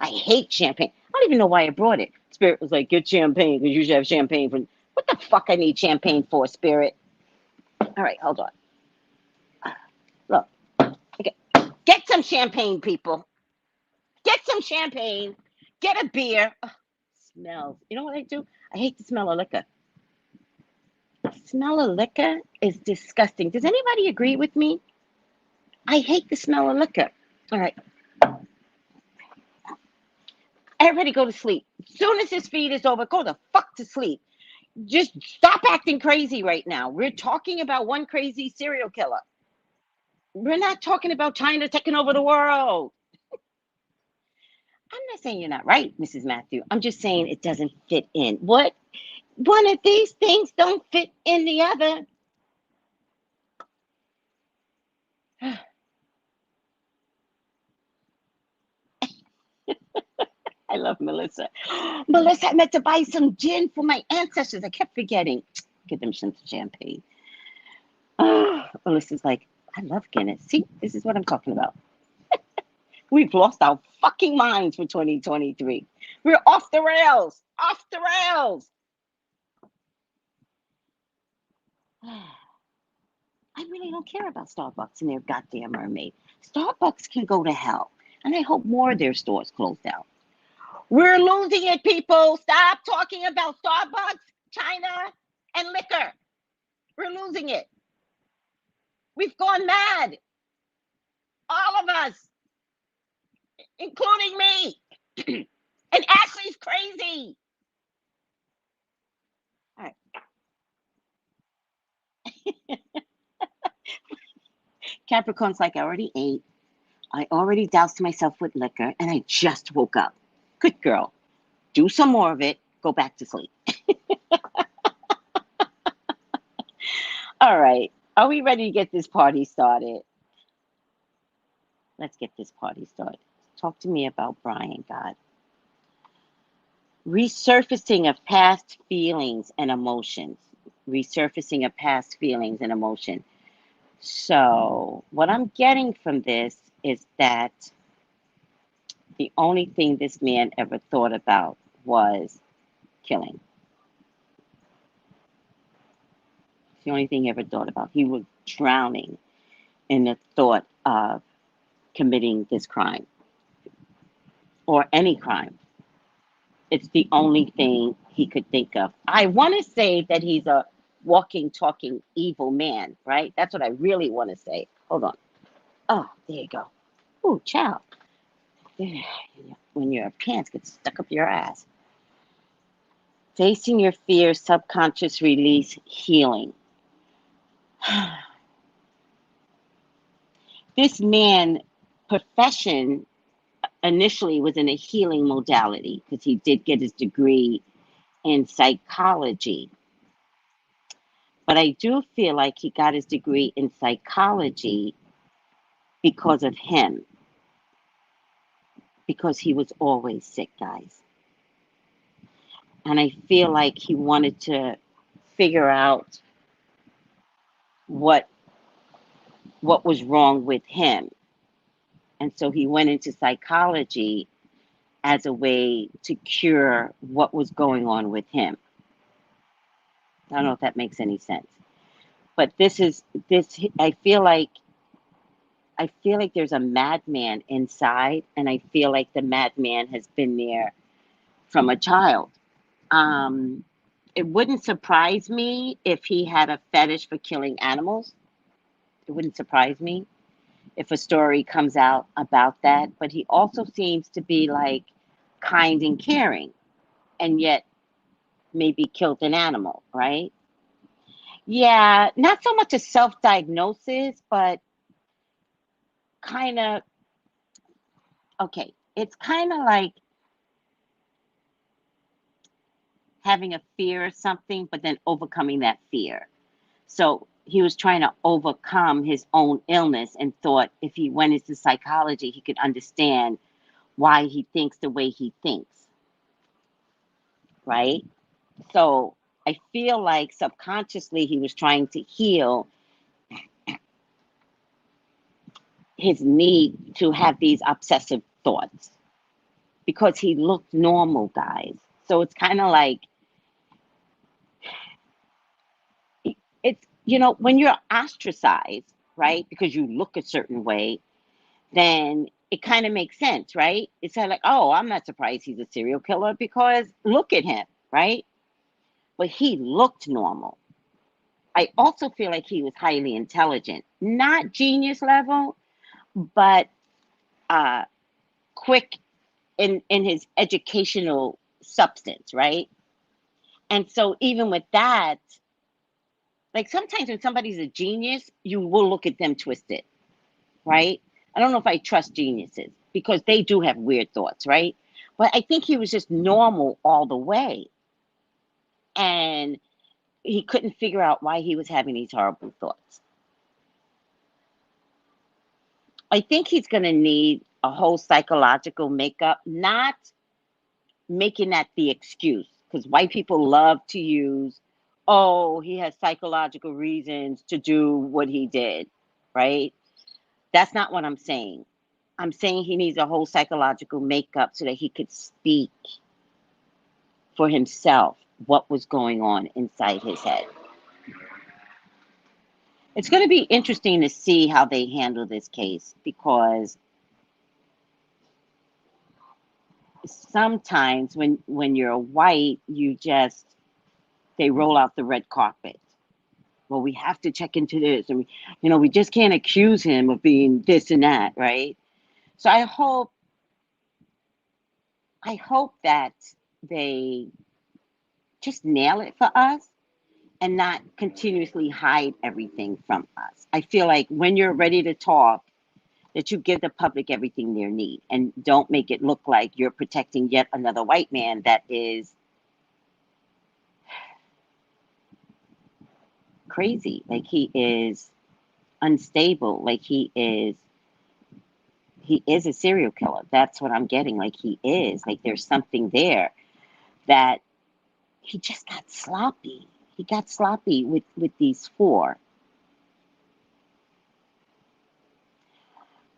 I hate champagne. I don't even know why I brought it. Spirit was like, get champagne because you should have champagne for. What the fuck I need champagne for, Spirit? All right, hold on. Look, okay. Get some champagne, people. Get some champagne. Get a beer. Ugh, smells. You know what I do? I hate the smell of liquor. The smell of liquor is disgusting. Does anybody agree with me? I hate the smell of liquor. All right. Everybody go to sleep. As soon as this feed is over, go the fuck to sleep. Just stop acting crazy right now. We're talking about one crazy serial killer. We're not talking about China taking over the world. I'm not saying you're not right, Mrs. Matthew. I'm just saying it doesn't fit in. What? One of these things don't fit in the other. I love Melissa. Melissa, I meant to buy some gin for my ancestors. I kept forgetting. Give them some champagne. Oh, Melissa's like, I love Guinness. See, this is what I'm talking about. We've lost our fucking minds for 2023. We're off the rails. Off the rails. I really don't care about Starbucks and their goddamn mermaid. Starbucks can go to hell. And I hope more of their stores close down. We're losing it, people. Stop talking about Starbucks, China, and liquor. We're losing it. We've gone mad. All of us, including me. And Ashley's crazy. All right. Capricorn's like, I already ate. I already doused myself with liquor, and I just woke up. Good girl. Do some more of it. Go back to sleep. All right. Are we ready to get this party started? Let's get this party started. Talk to me about Bryan, God. resurfacing of past feelings and emotions. Resurfacing of past feelings and emotion. So, what I'm getting from this is that the only thing this man ever thought about was killing. It's the only thing he ever thought about. He was drowning in the thought of committing this crime or any crime. It's the only thing he could think of. I want to say that he's a walking, talking evil man, right? That's what I really want to say. Hold on. Oh, there you go. Ooh, child. When your pants get stuck up your ass. Facing your fears, subconscious release, healing. This man profession initially was in a healing modality because he did get his degree in psychology. But I do feel like he got his degree in psychology because of him. Because he was always sick, guys. And I feel like he wanted to figure out what was wrong with him. And so he went into psychology as a way to cure what was going on with him. I don't know if that makes any sense. But I feel like there's a madman inside, and I feel like the madman has been there from a child. It wouldn't surprise me if he had a fetish for killing animals. It wouldn't surprise me if a story comes out about that. But he also seems to be like kind and caring, and yet maybe killed an animal, right? Yeah, not so much a self-diagnosis, but kind of, okay, it's kind of like having a fear of something, but then overcoming that fear. So he was trying to overcome his own illness and thought if he went into psychology, he could understand why he thinks the way he thinks, right? So I feel like subconsciously he was trying to heal his need to have these obsessive thoughts because he looked normal, guys. So it's kind of like, it's, when you're ostracized, right, because you look a certain way, then it kind of makes sense, right? It's kind of like, oh, I'm not surprised he's a serial killer because look at him, right? But he looked normal. I also feel like he was highly intelligent, not genius level, but quick in his educational substance, right? And so even with that, like sometimes when somebody's a genius, you will look at them twisted, right? I don't know if I trust geniuses because they do have weird thoughts, right? But I think he was just normal all the way. And he couldn't figure out why he was having these horrible thoughts. I think he's going to need a whole psychological makeup, not making that the excuse, because white people love to use, oh, he has psychological reasons to do what he did, right? That's not what I'm saying. I'm saying he needs a whole psychological makeup so that he could speak for himself what was going on inside his head. It's going to be interesting to see how they handle this case because sometimes when you're white, they roll out the red carpet. Well, we have to check into this, and we just can't accuse him of being this and that, right? So I hope that they just nail it for us and not continuously hide everything from us. I feel like when you're ready to talk, that you give the public everything they need and don't make it look like you're protecting yet another white man that is crazy. Like he is unstable. Like he is a serial killer. That's what I'm getting. Like he is. Like there's something there that he just got sloppy. He got sloppy with these four.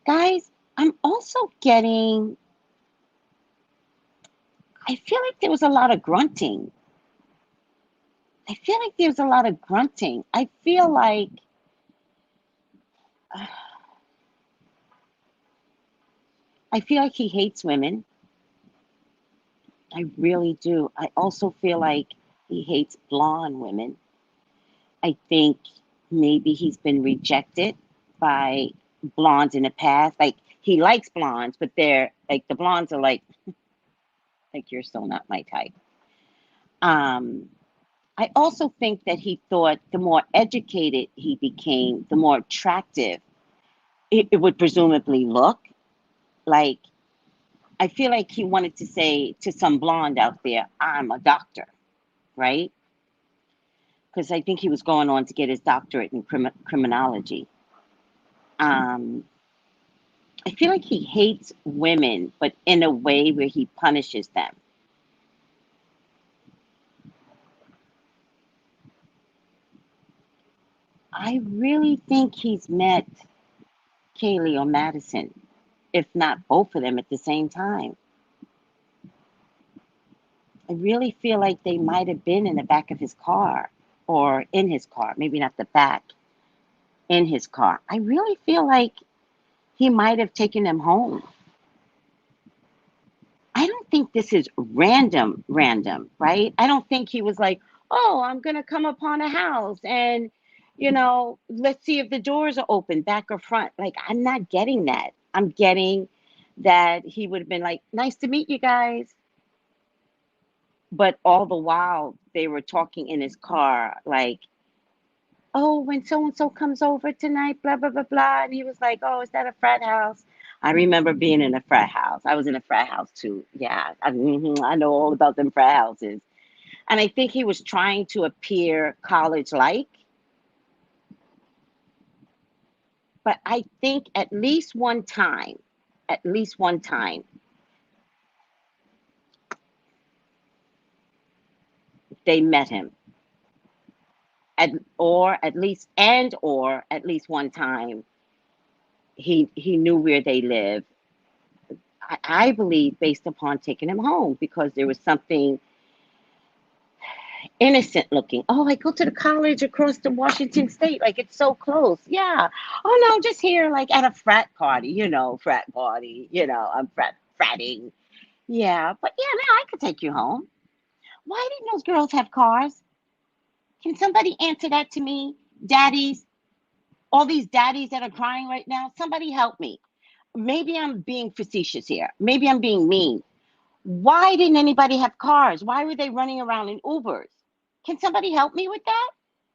Guys, I'm also getting, I feel like there was a lot of grunting. I feel like there's a lot of grunting. I feel like he hates women. I really do. I also feel like he hates blonde women. I think maybe he's been rejected by blondes in the past. Like, he likes blondes, but they're like, the blondes are like you're still not my type. I also think that he thought the more educated he became, the more attractive it would presumably look. Like, I feel like he wanted to say to some blonde out there, I'm a doctor, right? Because I think he was going on to get his doctorate in criminology. I feel like he hates women, but in a way where he punishes them. I really think he's met Kaylee or Madison, if not both of them at the same time. I really feel like they might have been in the back of his car or in his car, maybe not the back, in his car. I really feel like he might have taken them home. I don't think this is random, right? I don't think he was like, oh, I'm going to come upon a house and, let's see if the doors are open, back or front. Like, I'm not getting that. I'm getting that he would have been like, nice to meet you guys. But all the while, they were talking in his car, like, oh, when so-and-so comes over tonight, blah, blah, blah, blah. And he was like, oh, is that a frat house? I remember being in a frat house. I was in a frat house too. Yeah, I know all about them frat houses. And I think he was trying to appear college-like. But I think at least one time, they met him. Or at least one time, he knew where they live. I believe based upon taking him home, because there was something innocent looking. Oh, I go to the college across the Washington State, like it's so close. Yeah. Oh no, just here, like at a frat party, I'm fratting. Yeah, but yeah, now I could take you home. Why didn't those girls have cars? Can somebody answer that to me? Daddies, all these daddies that are crying right now, somebody help me. Maybe I'm being facetious here. Maybe I'm being mean. Why didn't anybody have cars? Why were they running around in Ubers? Can somebody help me with that?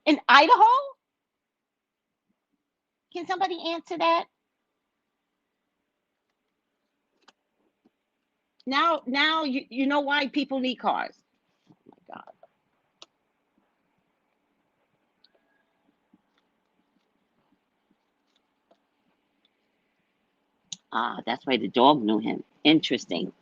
In Idaho? Can somebody answer that? Now you know why people need cars. Oh my God. Ah, that's why the dog knew him. Interesting.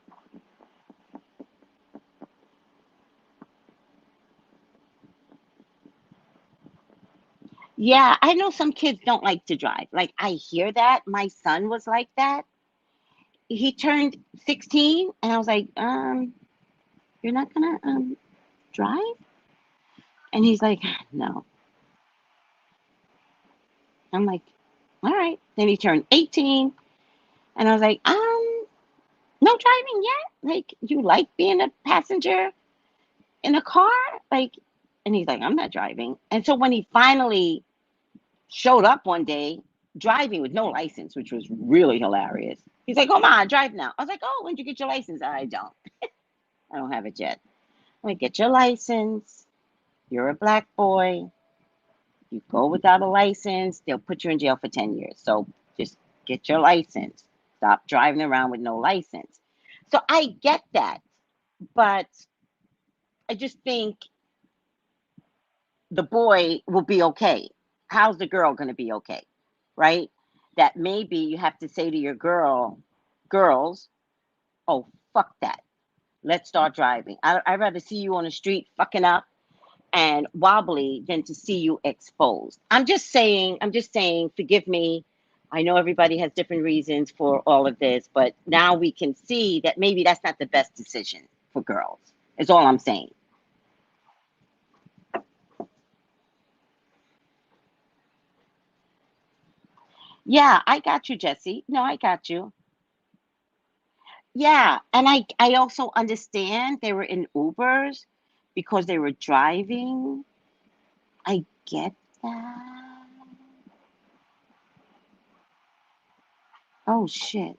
Yeah, I know some kids don't like to drive. Like, I hear that. My son was like that. He turned 16 and I was like, you're not gonna drive? And he's like, no. I'm like, all right. Then he turned 18 and I was like, no driving yet? Like, you like being a passenger in a car? Like, and he's like, I'm not driving. And so when he finally showed up one day driving with no license, which was really hilarious, he's like, oh, ma, drive now. I was like, oh, when'd you get your license? I don't have it yet. I'm like, get your license. You're a black boy. You go without a license, they'll put you in jail for 10 years. So just get your license. Stop driving around with no license. So I get that. But I just think the boy will be okay. How's the girl going to be okay? Right? That maybe you have to say to your girls, oh, fuck that. Let's start driving. I'd rather see you on the street fucking up and wobbly than to see you exposed. I'm just saying, forgive me. I know everybody has different reasons for all of this, but now we can see that maybe that's not the best decision for girls, is all I'm saying. Yeah, I got you, Jesse. No, I got you. Yeah, and I also understand they were in Ubers because they were driving. I get that. Oh shit.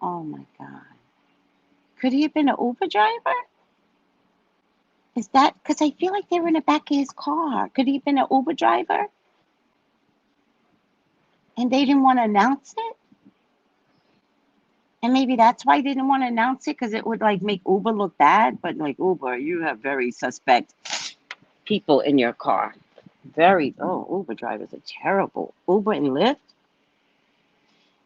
Oh my God. Could he have been an Uber driver? Is that because I feel like they were in the back of his car? Could he have been an Uber driver? And they didn't want to announce it? And maybe that's why they didn't want to announce it, because it would like make Uber look bad. But like, Uber, you have very suspect people in your car. Uber drivers are terrible. Uber and Lyft.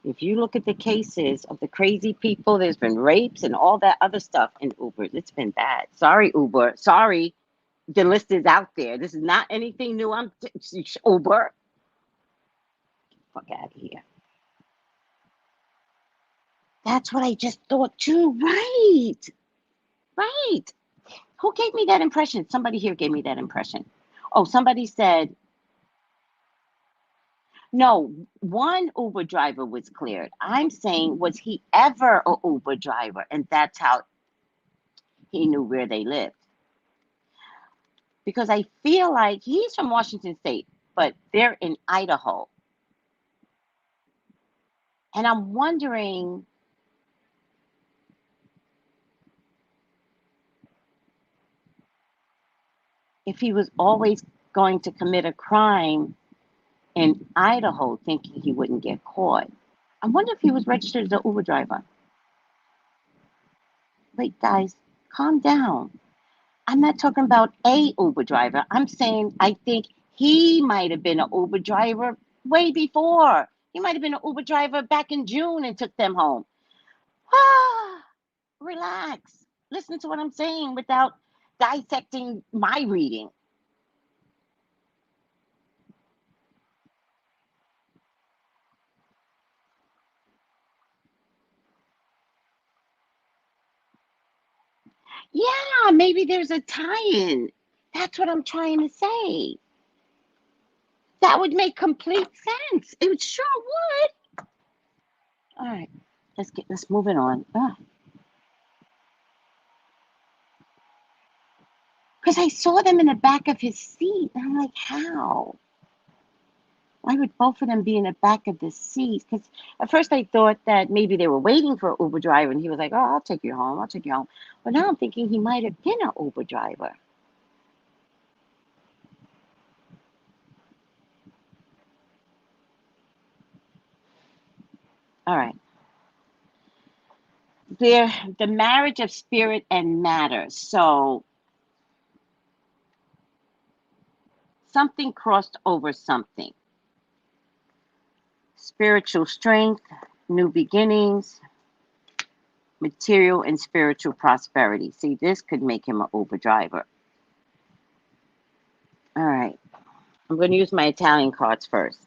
If you look at the cases of the crazy people, there's been rapes and all that other stuff in Uber. It's been bad. Sorry, Uber. Sorry, the list is out there. This is not anything new. Uber. Fuck out of here. That's what I just thought too. Right. Right. Who gave me that impression? Somebody here gave me that impression. Oh, somebody said, no, one Uber driver was cleared. I'm saying, was he ever an Uber driver? And that's how he knew where they lived. Because I feel like he's from Washington State, but they're in Idaho. And I'm wondering if he was always going to commit a crime in Idaho thinking he wouldn't get caught. I wonder if he was registered as an Uber driver. Wait, guys, calm down. I'm not talking about a Uber driver. I'm saying I think he might have been an Uber driver way before. He might have been an Uber driver back in June and took them home. Ah, relax. Listen to what I'm saying without dissecting my reading. Yeah, maybe there's a tie-in. That's what I'm trying to say. That would make complete sense. It sure would. All right, let's move it on. Because I saw them in the back of his seat. And I'm like, how? Why would both of them be in the back of the seat? Because at first I thought that maybe they were waiting for an Uber driver, and he was like, oh, I'll take you home. I'll take you home. But now I'm thinking he might have been an Uber driver. All right. The marriage of spirit and matter. So something crossed over something. Spiritual strength, new beginnings, material and spiritual prosperity. See, this could make him an Uber driver. All right. I'm going to use my Italian cards first.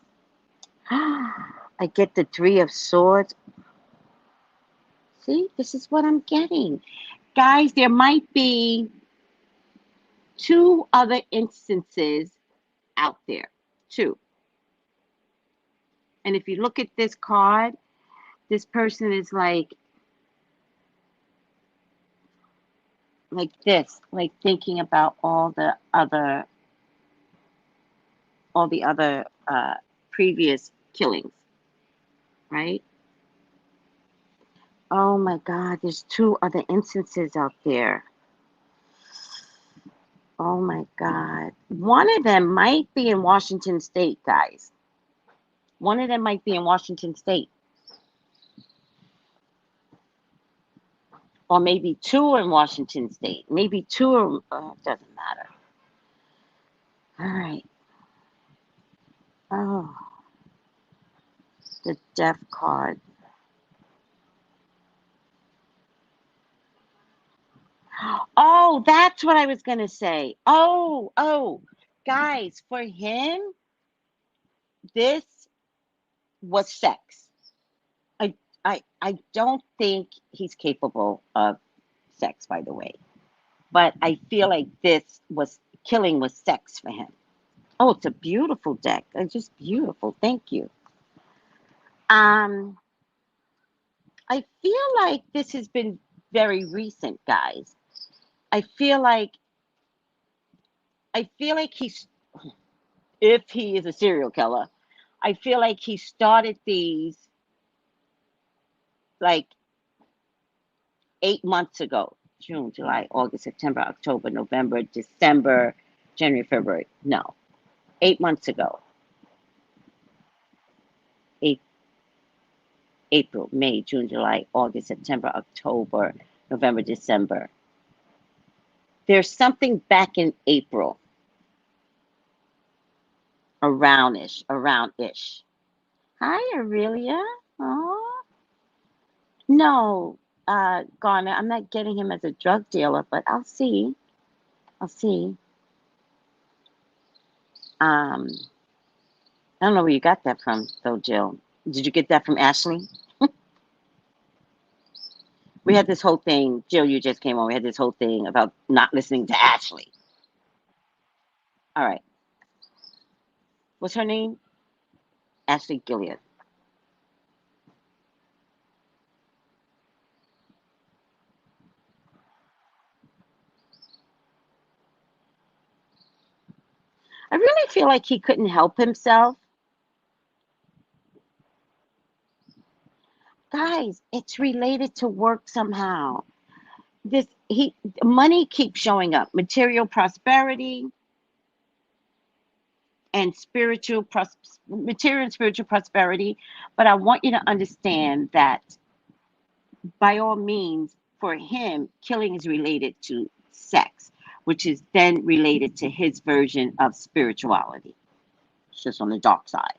I get the Three of Swords. See, this is what I'm getting. Guys, there might be two other instances out there. Two. And if you look at this card, this person is like this, like thinking about all the other previous killings, right? Oh my God, there's two other instances out there. Oh my God. One of them might be in Washington State, guys. One of them might be in Washington State. Or maybe two in Washington State. Maybe two are, doesn't matter. All right. Oh, the death card. Oh, that's what I was going to say. Oh, guys, for him, this was sex. I don't think he's capable of sex, by the way. But I feel like this was killing was sex for him. Oh, it's a beautiful deck. It's just beautiful. Thank you. I feel like this has been very recent, guys. I feel like he's, if he is a serial killer, I feel like he started these like 8 months ago. June, July, August, September, October, November, December, January, February. No, 8 months ago. April, May, June, July, August, September, October, November, December. There's something back in April. Around-ish. Hi, Aurelia. Oh. No, Garner, I'm not getting him as a drug dealer, but I'll see. I don't know where you got that from, though, Jill. Did you get that from Ashley? We had this whole thing, Jill, you just came on. We had this whole thing about not listening to Ashley. All right. What's her name? Ashley Gilead. I really feel like he couldn't help himself. Guys, it's related to work somehow. Money keeps showing up. Material prosperity and material and spiritual prosperity. But I want you to understand that by all means, for him, killing is related to sex, which is then related to his version of spirituality. It's just on the dark side.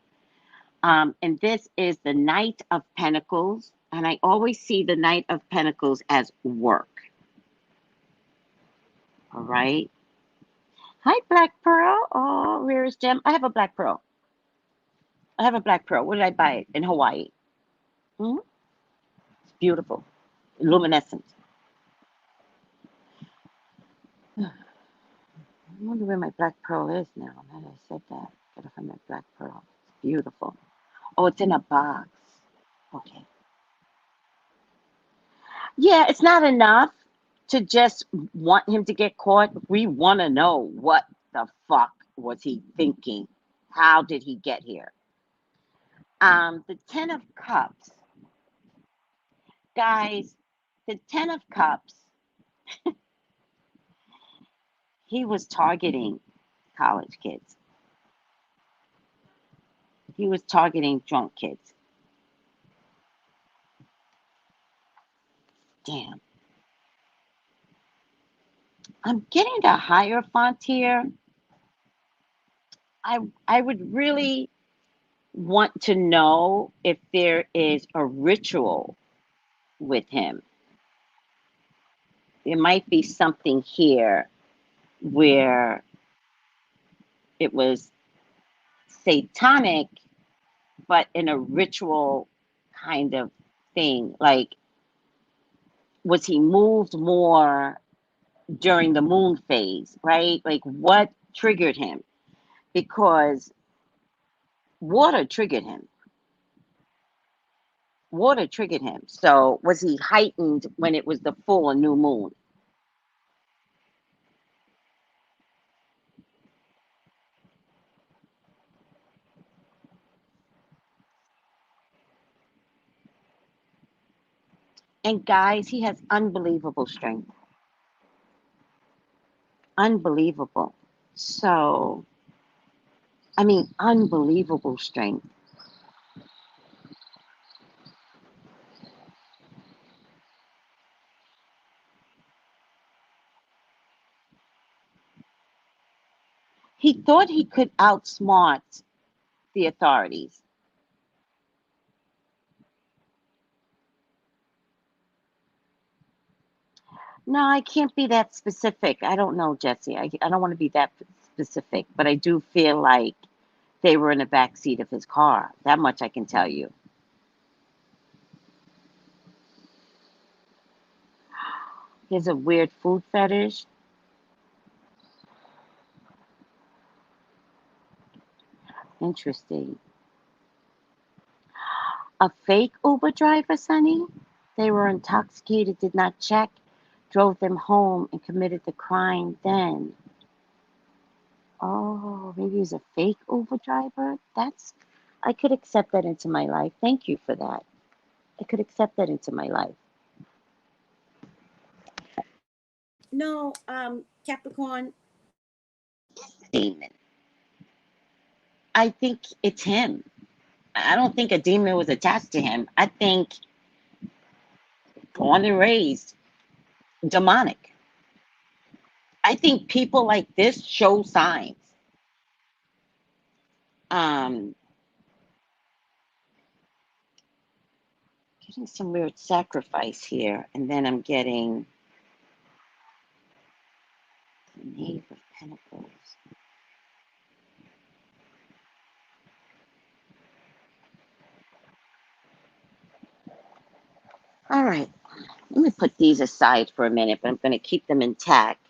And this is the Knight of Pentacles. And I always see the Knight of Pentacles as work. All right. Hi, Black Pearl. Oh, rarest gem. I have a Black Pearl. Where did I buy it? In Hawaii. It's beautiful. Luminescent. I wonder where my Black Pearl is now. Now that I said that. Gotta find my Black Pearl. It's beautiful. Oh, it's in a box. Okay. Yeah, it's not enough to just want him to get caught. We want to know what the fuck was he thinking? How did he get here? The Ten of Cups. Guys, the Ten of Cups, he was targeting college kids. He was targeting drunk kids. Damn. I'm getting the Hierophant here. I would really want to know if there is a ritual with him. There might be something here where it was satanic, but in a ritual kind of thing. Like, was he moved more during the moon phase, right? Like, what triggered him? Because water triggered him. So was he heightened when it was the full and new moon? And guys, he has unbelievable strength. Unbelievable. So, I mean, unbelievable strength. He thought he could outsmart the authorities. No, I can't be that specific. I don't know, Jesse. I don't want to be that specific, but I do feel like they were in the back seat of his car. That much I can tell you. There's a weird food fetish. Interesting. A fake Uber driver, Sonny? They were intoxicated, did not check, drove them home, and committed the crime then. Oh, maybe he's a fake Uber driver? I could accept that into my life. Thank you for that. I could accept that into my life. No, Capricorn, demon. I think it's him. I don't think a demon was attached to him. I think born and raised demonic. I think people like this show signs. Getting some weird sacrifice here, and then I'm getting the Knave of Pentacles. All right, let me put these aside for a minute, but I'm going to keep them intact.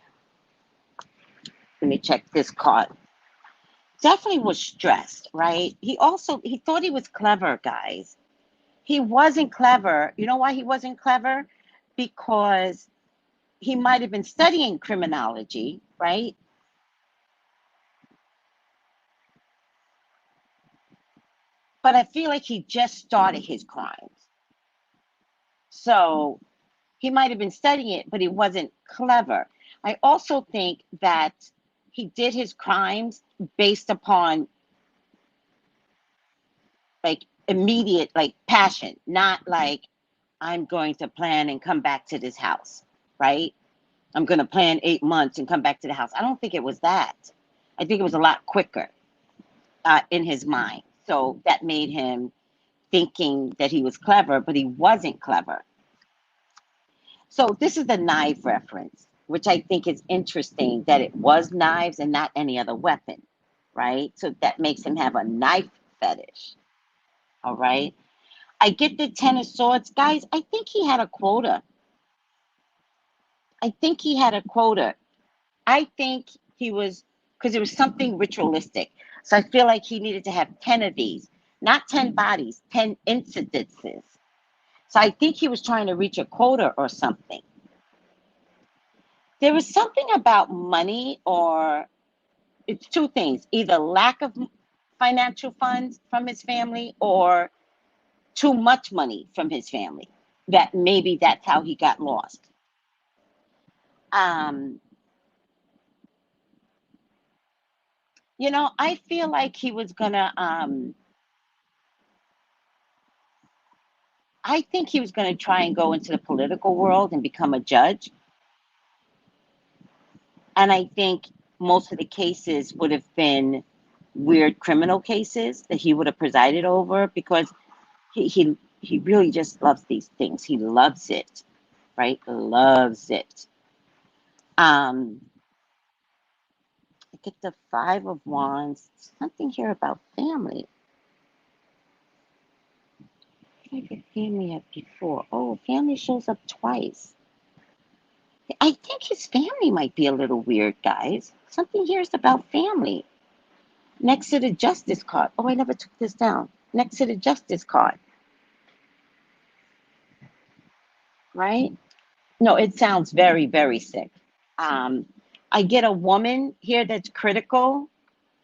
Let me check this card. Definitely was stressed, right? He thought he was clever, guys. He wasn't clever. You know why he wasn't clever? Because he might have been studying criminology, right? But I feel like he just started his crimes. So he might have been studying it, but he wasn't clever. I also think that he did his crimes based upon like immediate like passion, not like I'm going to plan and come back to this house, right? I'm going to plan 8 months and come back to the house. I don't think it was that. I think it was a lot quicker in his mind. So that made him thinking that he was clever, but he wasn't clever. So this is the knife reference, which I think is interesting that it was knives and not any other weapon, right? So that makes him have a knife fetish, all right? I get the Ten of Swords. Guys, I think he had a quota. I think he had a quota. I think he was, because it was something ritualistic. So I feel like he needed to have 10 of these, not 10 bodies, 10 incidences. So I think he was trying to reach a quota or something. There was something about money, or it's two things, either lack of financial funds from his family or too much money from his family, that maybe that's how he got lost. You know, I feel like he was gonna I think he was gonna try and go into the political world and become a judge. And I think most of the cases would have been weird criminal cases that he would have presided over, because he really just loves these things. He loves it, right? Loves it. I get the Five of Wands. Something here about family. I get family up before. Oh, family shows up twice. I think his family might be a little weird, guys. Something here is about family. Next to the Justice card. Oh, I never took this down. Next to the Justice card. Right? No, it sounds very, very sick. I get a woman here that's critical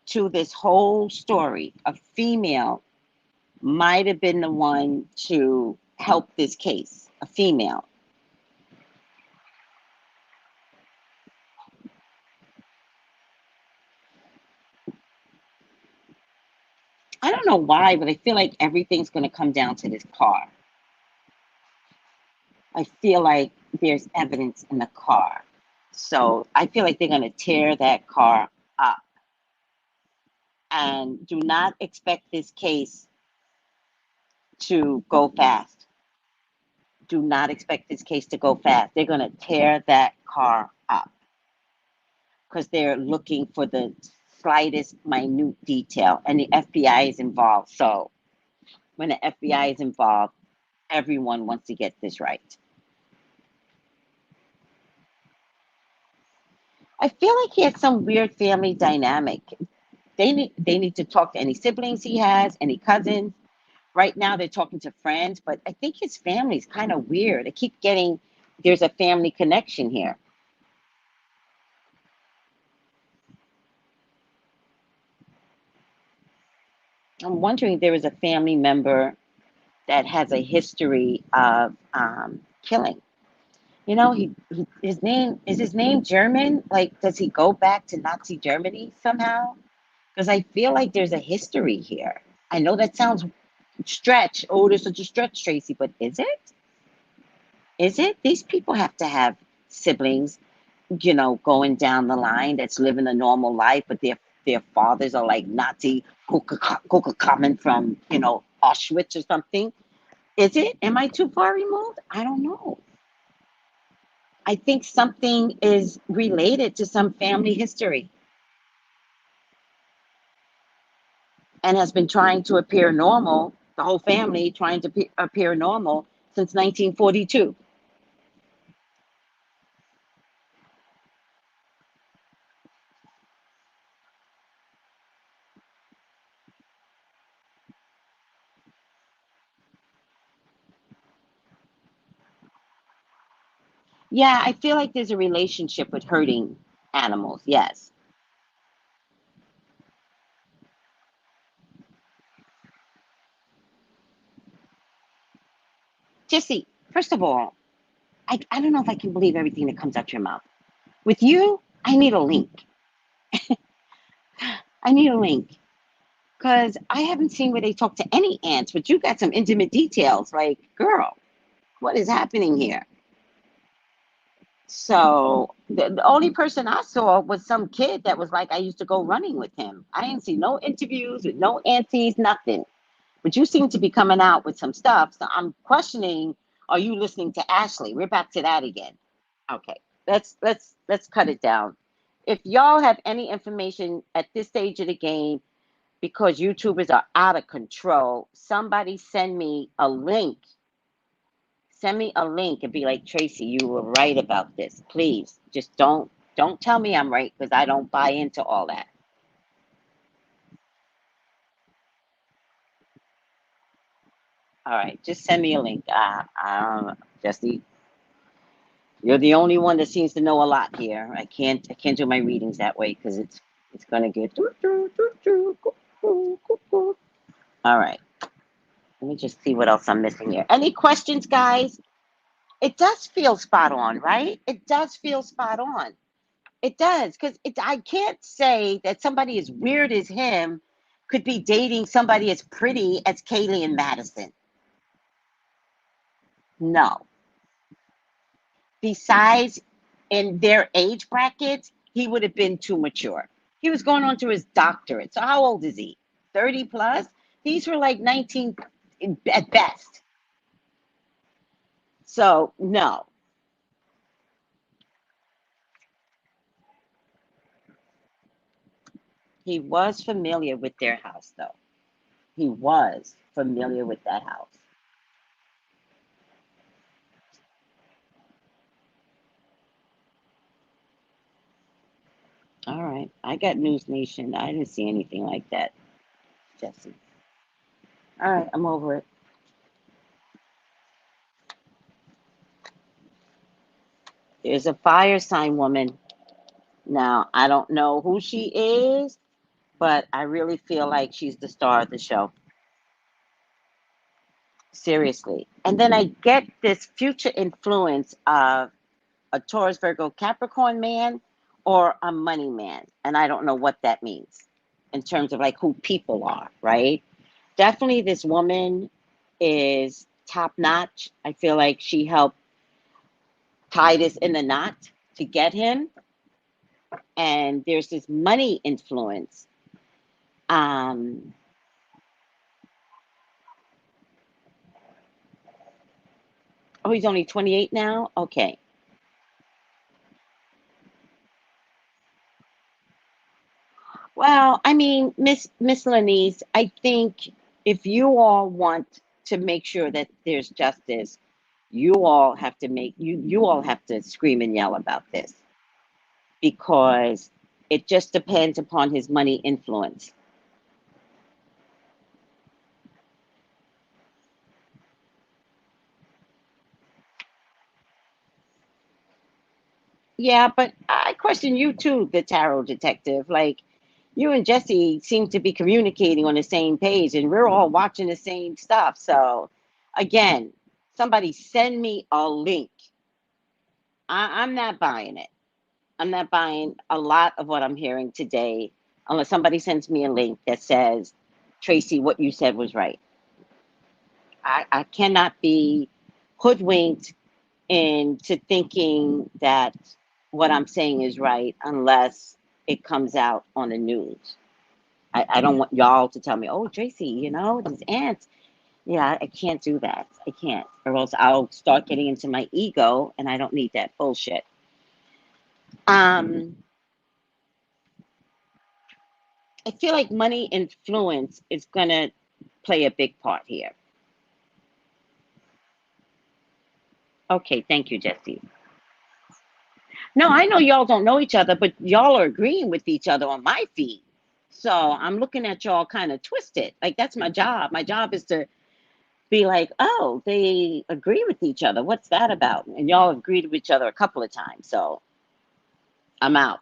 to this whole story. A female might have been the one to help this case. A female. I don't know why, but I feel like everything's going to come down to this car. I feel like there's evidence in the car. So I feel like they're going to tear that car up. And do not expect this case to go fast. Do not expect this case to go fast. They're going to tear that car up because they're looking for the slightest minute detail, and the FBI is involved. So when the FBI is involved, everyone wants to get this right. I feel like he has some weird family dynamic. They need to talk to any siblings he has, any cousins. Right now they're talking to friends, but I think his family's kind of weird. I keep getting there's a family connection here. I'm wondering if there is a family member that has a history of killing. You know, his name German? Like, does he go back to Nazi Germany somehow? Because I feel like there's a history here. I know that sounds stretch. Oh, there's such a stretch, Tracy, but is it? Is it? These people have to have siblings, you know, going down the line that's living a normal life, but their fathers are like Nazi coming from, you know, Auschwitz or something. Is it? Am I too far removed? I don't know. I think something is related to some family history and has been trying to appear normal, the whole family trying to appear normal since 1942. Yeah, I feel like there's a relationship with hurting animals. Yes. Jesse, first of all, I don't know if I can believe everything that comes out your mouth. With you, I need a link. I need a link because I haven't seen where they talk to any ants, but you got some intimate details. Like, girl, what is happening here? So the only person I saw was some kid that was like, I used to go running with him. I didn't see no interviews with no aunties, nothing. But you seem to be coming out with some stuff. So I'm questioning, are you listening to Ashley? We're back to that again. Okay, let's cut it down. If y'all have any information at this stage of the game, because YouTubers are out of control, somebody send me a link. Send me a link and be like, Tracy, you were right about this. Please, just don't tell me I'm right because I don't buy into all that. All right, just send me a link. Jesse, you're the only one that seems to know a lot here. I can't do my readings that way because it's gonna get. All right, let me just see what else I'm missing here. Any questions, guys? It does feel spot on, right? It does feel spot on. It does, because I can't say that somebody as weird as him could be dating somebody as pretty as Kaylee and Madison. No. Besides, in their age brackets, he would have been too mature. He was going on to his doctorate. So how old is he? 30 plus? These were like 19 at best. So no. He was familiar with their house, though. He was familiar with that house. All right. I got News Nation. I didn't see anything like that, Jesse. All right. I'm over it. There's a fire sign woman. Now, I don't know who she is, but I really feel like she's the star of the show. Seriously. And then I get this future influence of a Taurus, Virgo, Capricorn man or a money man. And I don't know what that means in terms of like who people are, right? Definitely this woman is top notch. I feel like she helped tie this in the knot to get him. And there's this money influence. Um, oh, he's only 28 now? Okay. Well, I mean, Miss Lenise, I think if you all want to make sure that there's justice, you all have to scream and yell about this, because it just depends upon his money influence. Yeah, but I question you too, the tarot detective. Like, you and Jesse seem to be communicating on the same page, and we're all watching the same stuff. So, again, somebody send me a link. I'm not buying it. I'm not buying a lot of what I'm hearing today unless somebody sends me a link that says, Tracy, what you said was right. I cannot be hoodwinked into thinking that what I'm saying is right unless it comes out on the news. I don't want y'all to tell me, oh, Tracy, you know, these ants. Yeah, I can't do that. I can't. Or else I'll start getting into my ego, and I don't need that bullshit. I feel like money influence is going to play a big part here. Okay, thank you, Jesse. No, I know y'all don't know each other, but y'all are agreeing with each other on my feed. So I'm looking at y'all kind of twisted. Like, that's my job. My job is to be like, oh, they agree with each other. What's that about? And y'all agreed with each other a couple of times. So I'm out.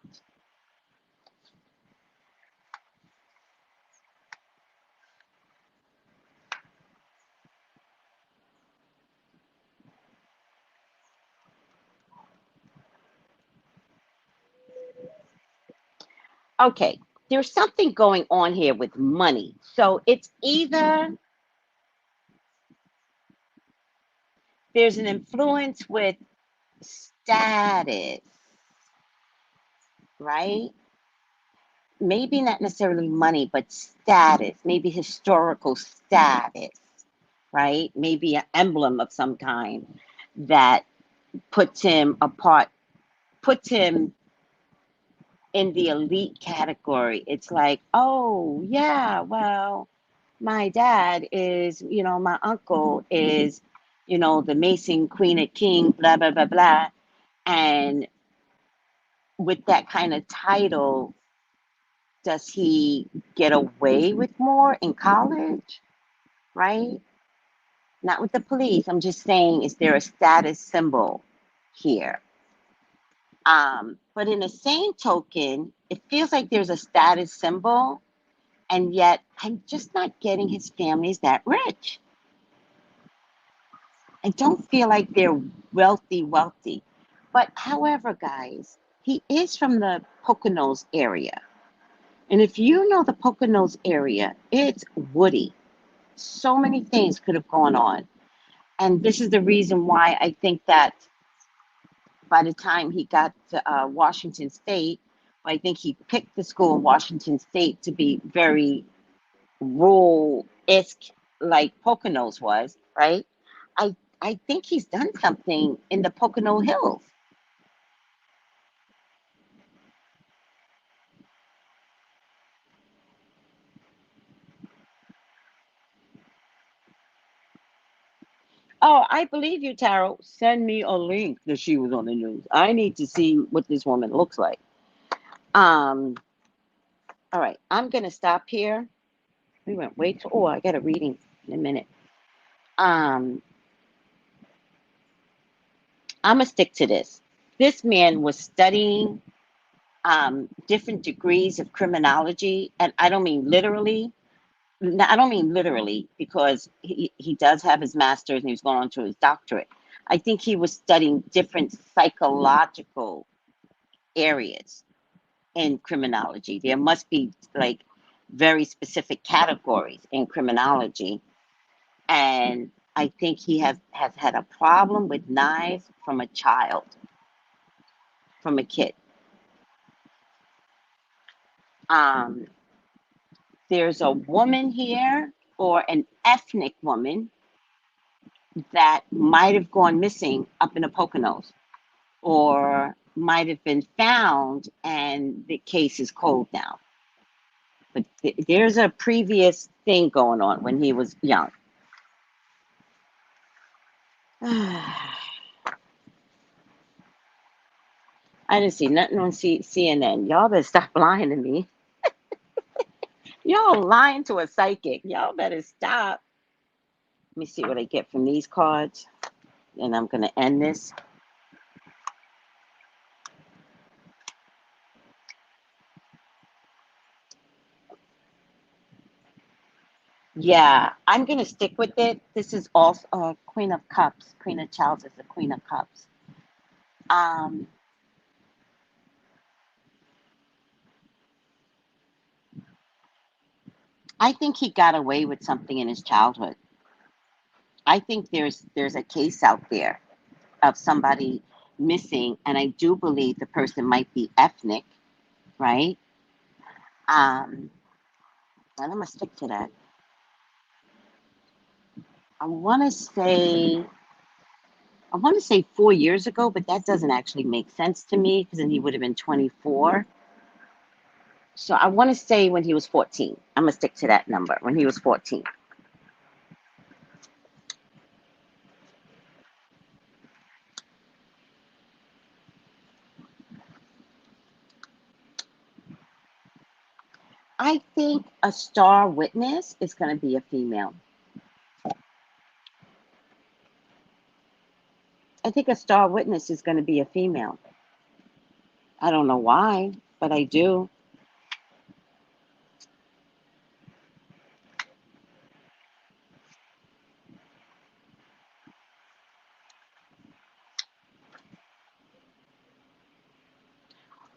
Okay, there's something going on here with money. So it's either there's an influence with status, right? Maybe not necessarily money, but status, maybe historical status, right? Maybe an emblem of some kind that puts him apart, puts him in the elite category. It's like, oh, yeah, well, my dad is, you know, my uncle is, you know, the Mason Queen of King, blah, blah, blah, blah. And with that kind of title, does he get away with more in college? Right? Not with the police. I'm just saying, is there a status symbol here? But in the same token, it feels like there's a status symbol, and yet I'm just not getting his family's that rich. I don't feel like they're wealthy. But however, guys, he is from the Poconos area. And if you know the Poconos area, it's woody. So many things could have gone on. And this is the reason why I think that by the time he got to Washington State, I think he picked the school in Washington State to be very rural-esque, like Poconos was, right? I think he's done something in the Pocono Hills. Oh, I believe you, Taro. Send me a link that she was on the news. I need to see what this woman looks like. Um, all right, I'm gonna stop here. We went way too. Oh, I got a reading in a minute. Um, I'm gonna stick to this. This man was studying different degrees of criminology, and I don't mean literally. I don't mean literally, because he does have his master's and he's going on to his doctorate. I think he was studying different psychological areas in criminology. There must be like very specific categories in criminology. And I think he has had a problem with knives from a child, from a kid. Um, there's a woman here or an ethnic woman that might have gone missing up in the Poconos or might have been found and the case is cold now. But there's a previous thing going on when he was young. I didn't see nothing on CNN. Y'all better stop lying to me. Y'all lying to a psychic. Y'all better stop. Let me see what I get from these cards. And I'm going to end this. Yeah, I'm going to stick with it. This is also Queen of Cups. Queen of Chalice is the Queen of Cups. I think he got away with something in his childhood. I think there's a case out there of somebody missing, and I do believe the person might be ethnic, right? And I'm going to stick to that. I want to say 4 years ago, but that doesn't actually make sense to me because then he would have been 24. So I want to say when he was 14. I'm going to stick to that number, when he was 14. I think a star witness is going to be a female. I think a star witness is going to be a female. I don't know why, but I do.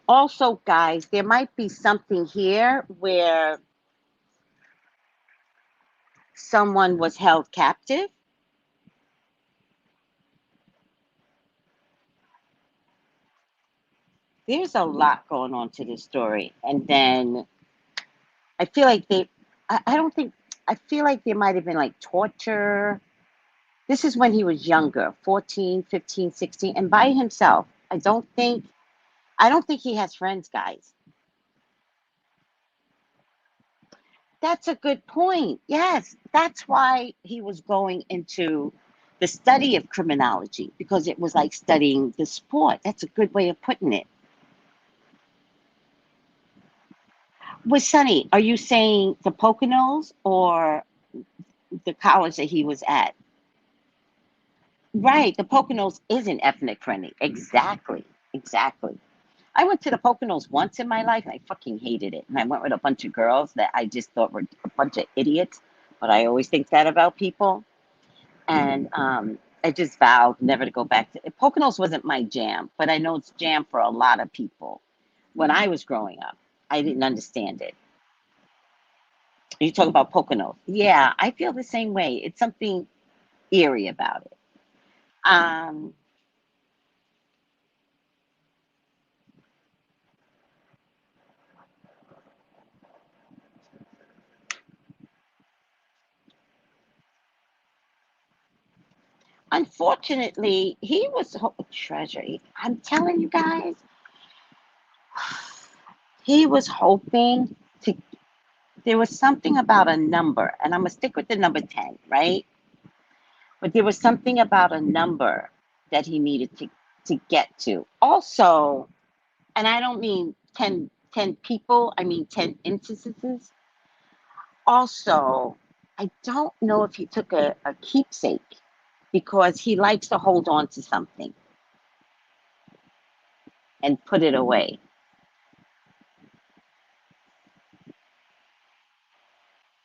Also, guys, there might be something here where someone was held captive. There's a lot going on to this story. And then I feel like I feel like there might have been like torture. This is when he was younger, 14, 15, 16, and by himself. I don't think he has friends, guys. That's a good point. Yes, that's why he was going into the study of criminology, because it was like studying the sport. That's a good way of putting it. Well, Sonny, are you saying the Poconos or the college that he was at? Right, the Poconos isn't ethnic friendly. Exactly, exactly. I went to the Poconos once in my life and I fucking hated it. And I went with a bunch of girls that I just thought were a bunch of idiots. But I always think that about people. And I just vowed never to go back to it. Poconos wasn't my jam, but I know it's jam for a lot of people. When I was growing up, I didn't understand it. You talk about Poconos. Yeah, I feel the same way. It's something eerie about it. Um, Unfortunately, he was treasure. I'm telling you guys, he was hoping to. There was something about a number, and I'm gonna stick with the number 10, right? But there was something about a number that he needed to get to. Also, and I don't mean 10 people, I mean 10 instances. Also, I don't know if he took a keepsake because he likes to hold on to something and put it away.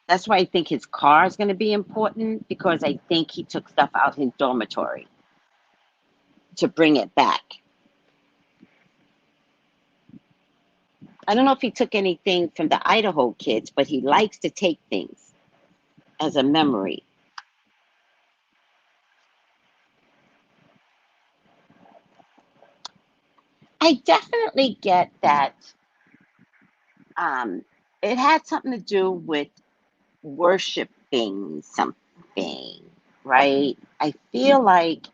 That's why I think his car is going to be important, because I think he took stuff out his dormitory to bring it back. I don't know if he took anything from the Idaho kids, but he likes to take things as a memory. I definitely get that it had something to do with worshiping something, right? I feel like,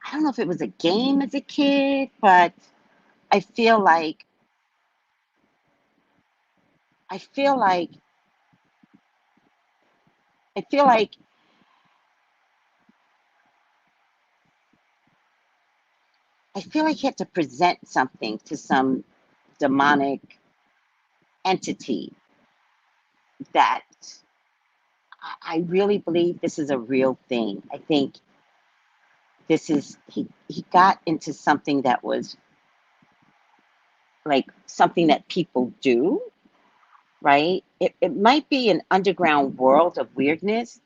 I don't know if it was a game as a kid, but I feel like, I feel like, I feel like, I feel like he had to present something to some demonic entity that I really believe this is a real thing. I think this is, he got into something that was like something that people do, right? It might be an underground world of weirdness,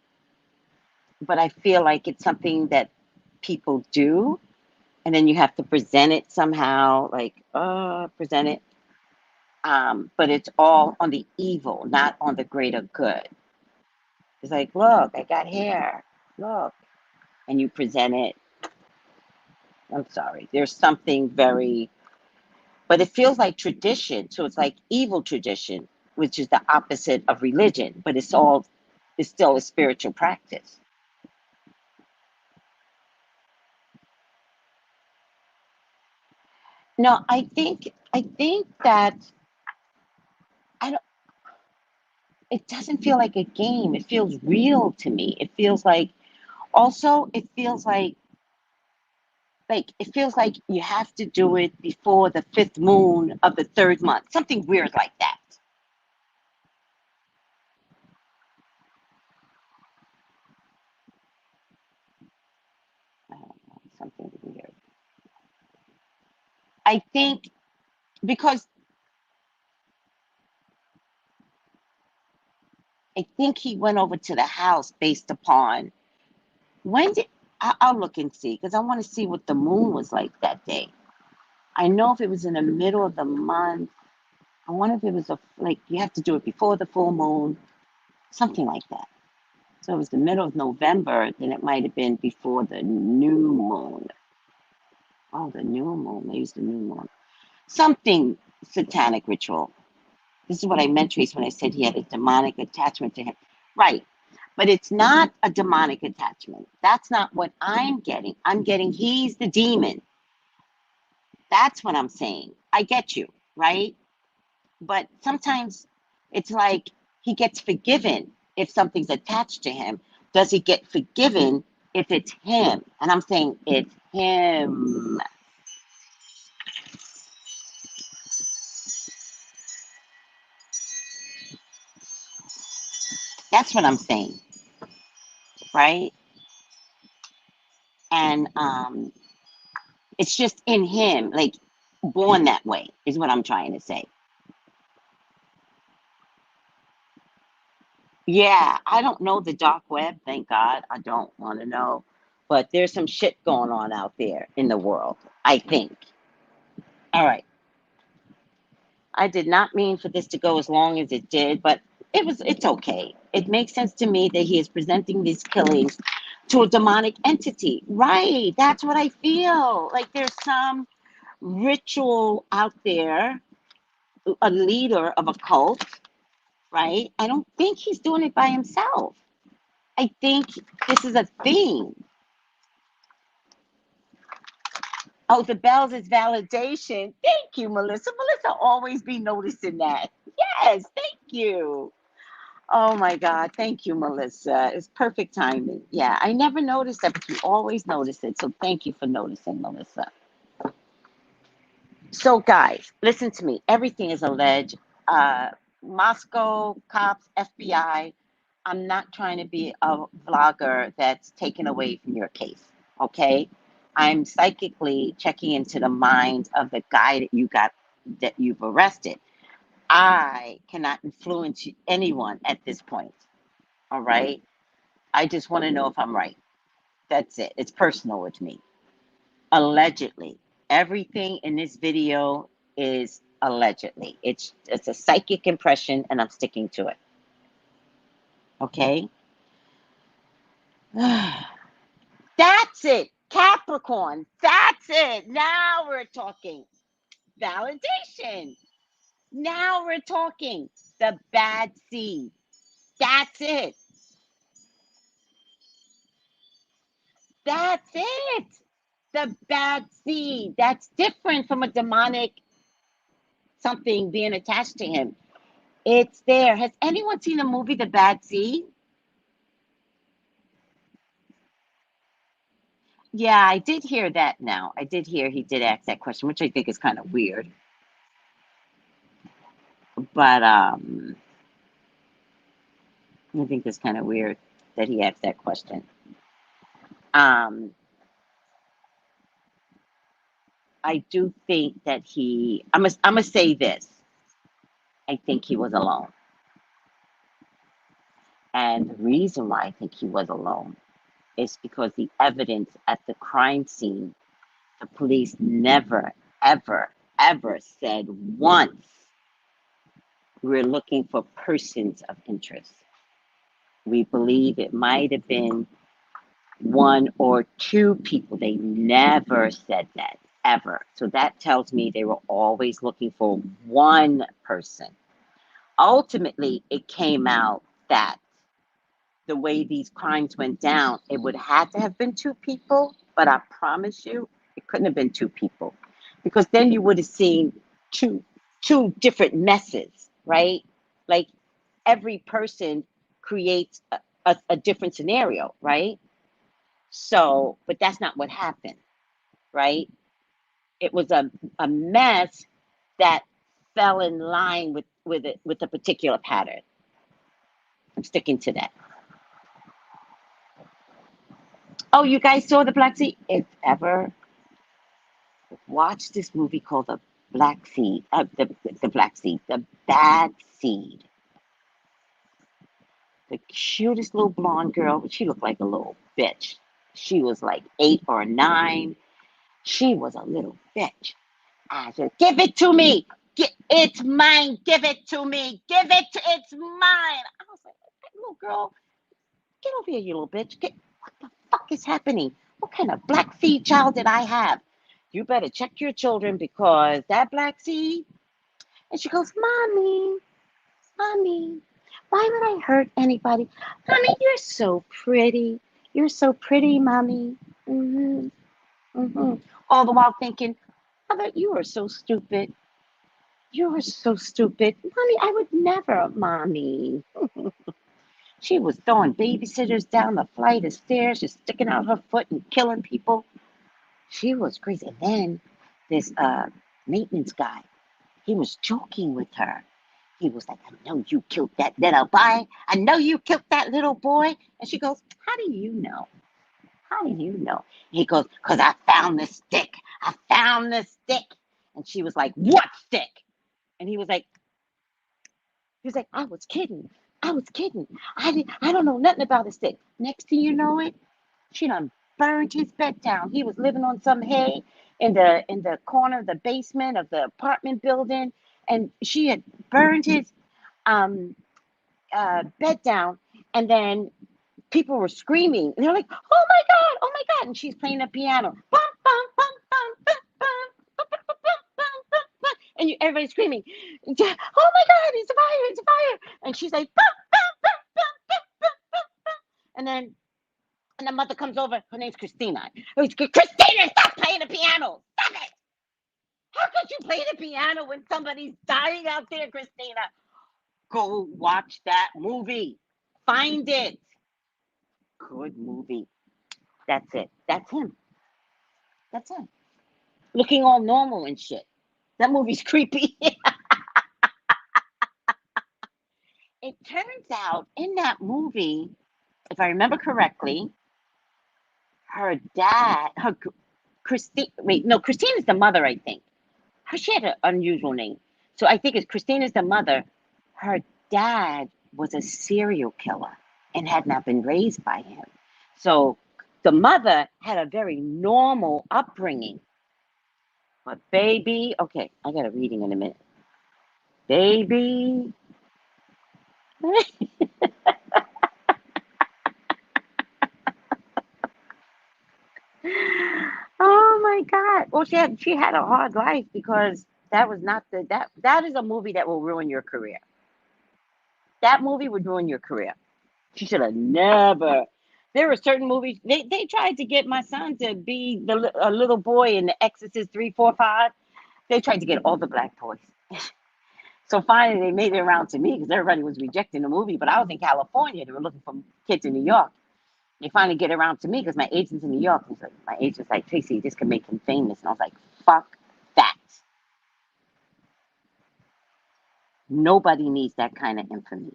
but I feel like it's something that people do, and then you have to present it somehow, like, present it. But it's all on the evil, not on the greater good. It's like, look, I got hair, look, and you present it. I'm sorry, there's something very, but it feels like tradition. So it's like evil tradition, which is the opposite of religion, but it's still a spiritual practice. No, I think that I don't, it doesn't feel like a game. It feels real to me. It feels like, also, it feels like you have to do it before the fifth moon of the third month. Something weird like that. I don't know, something weird. I think because I think he went over to the house based upon when did I'll look and see because I want to see what the moon was like that day. I know if it was in the middle of the month. I wonder if it was like you have to do it before the full moon, something like that. So it was the middle of November, then it might have been before the new moon. Oh, the new moon. Maybe it's the new moon. Something satanic ritual. This is what I meant, Trace, when I said he had a demonic attachment to him. Right. But it's not a demonic attachment. That's not what I'm getting. I'm getting he's the demon. That's what I'm saying. I get you, right? But sometimes it's like he gets forgiven if something's attached to him. Does he get forgiven if it's him? And I'm saying it's him. That's what I'm saying, right? And it's just in him, like born that way, is what I'm trying to say. Yeah, I don't know the dark web, thank God. I don't want to know. But there's some shit going on out there in the world, I think. All right. I did not mean for this to go as long as it did, but it's okay. It makes sense to me that he is presenting these killings to a demonic entity. Right. That's what I feel. Like there's some ritual out there, a leader of a cult, right? I don't think he's doing it by himself. I think this is a thing. Oh, the bells is validation. Thank you, Melissa. Melissa always be noticing that. Yes, thank you. Oh my God. Thank you, Melissa. It's perfect timing. Yeah, I never noticed that, but you always notice it. So thank you for noticing, Melissa. So, guys, listen to me. Everything is alleged. Moscow, cops, FBI. I'm not trying to be a vlogger that's taken away from your case. Okay. I'm psychically checking into the mind of the guy that you've arrested. I cannot influence anyone at this point. All right. I just want to know if I'm right. That's it. It's personal with me. Allegedly. Everything in this video is allegedly. It's a psychic impression and I'm sticking to it. Okay? That's it. Capricorn. That's it. Now we're talking validation. Now we're talking. The bad seed. That's it. That's it. The bad seed. That's different from a demonic something being attached to him. It's there. Has anyone seen the movie The Bad Seed? Yeah, I did hear that now. I did hear he did ask that question, which I think is kind of weird. But I think it's kind of weird that he asked that question. I do think that I'm gonna say this. I think he was alone. And the reason why I think he was alone is because the evidence at the crime scene, the police never, ever, ever said once, we're looking for persons of interest. We believe it might have been one or two people. They never said that, ever. So that tells me they were always looking for one person. Ultimately, it came out that the way these crimes went down, it would have to have been two people, but I promise you, it couldn't have been two people. Because then you would have seen two different messes, right? Like every person creates a different scenario, right? So, but that's not what happened, right? It was a mess that fell in line with a particular pattern. I'm sticking to that. Oh, you guys saw the Black Seed? If ever, watch this movie called The Black Seed. The Black Seed, The Bad Seed. The cutest little blonde girl, but she looked like a little bitch. She was like 8 or 9. She was a little bitch. I said, give it to me. It's mine. Give it to me. It's mine. I was like, that little girl, get over here, you little bitch. What the fuck is happening? What kind of black seed child did I have? You better check your children because that black seed. And she goes, Mommy, why would I hurt anybody? Mommy, you're so pretty. You're so pretty, Mommy. Mm-hmm. Mm-hmm. All the while thinking, Mother, you are so stupid. You are so stupid. Mommy, I would never, Mommy. She was throwing babysitters down the flight of stairs, just sticking out her foot and killing people. She was crazy. And then this maintenance guy, he was joking with her. He was like, I know you killed that little boy. I know you killed that little boy. And she goes, how do you know? How do you know? He goes, because I found the stick. I found the stick. And she was like, what stick? And he was like, I was kidding. I was kidding. I don't know nothing about the stick. Next thing you know it, she done burned his bed down. He was living on some hay in the corner of the basement of the apartment building, and she had burned his bed down. And then people were screaming, and they're like, "Oh my God! Oh my God!" And she's playing the piano. Bum, bum, bum, bum, bum, bum, bum, bum, bum, bum, bum, bum. And everybody's screaming, "Oh my God! It's a fire! It's a fire!" And she's like, bum, bum, bum, bum, bum, bum, bum, bum. And the mother comes over. Her name's Christina. Christina, stop playing the piano. Stop it. How could you play the piano when somebody's dying out there, Christina? Go watch that movie. Find it. Good movie. That's it. That's him. That's him. Looking all normal and shit. That movie's creepy. It turns out in that movie, if I remember correctly, her dad, Christine is the mother, I think. She had an unusual name. So I think it's Christine is the mother. Her dad was a serial killer and had not been raised by him. So the mother had a very normal upbringing. But baby, okay, I got a reading in a minute. Baby. Oh my God. Well, she had a hard life because That was not the that is a movie that will ruin your career. That movie would ruin your career. She should have never. There were certain movies they tried to get my son to be a little boy in The Exorcist 3, 4, 5. They tried to get all the black boys. So finally they made it around to me because everybody was rejecting the movie. But I was in California. They were looking for kids in New York. They finally get around to me because my agent's in New York. He's like, my agent's like, Tracey, this could make him famous. And I was like, fuck that. Nobody needs that kind of infamy.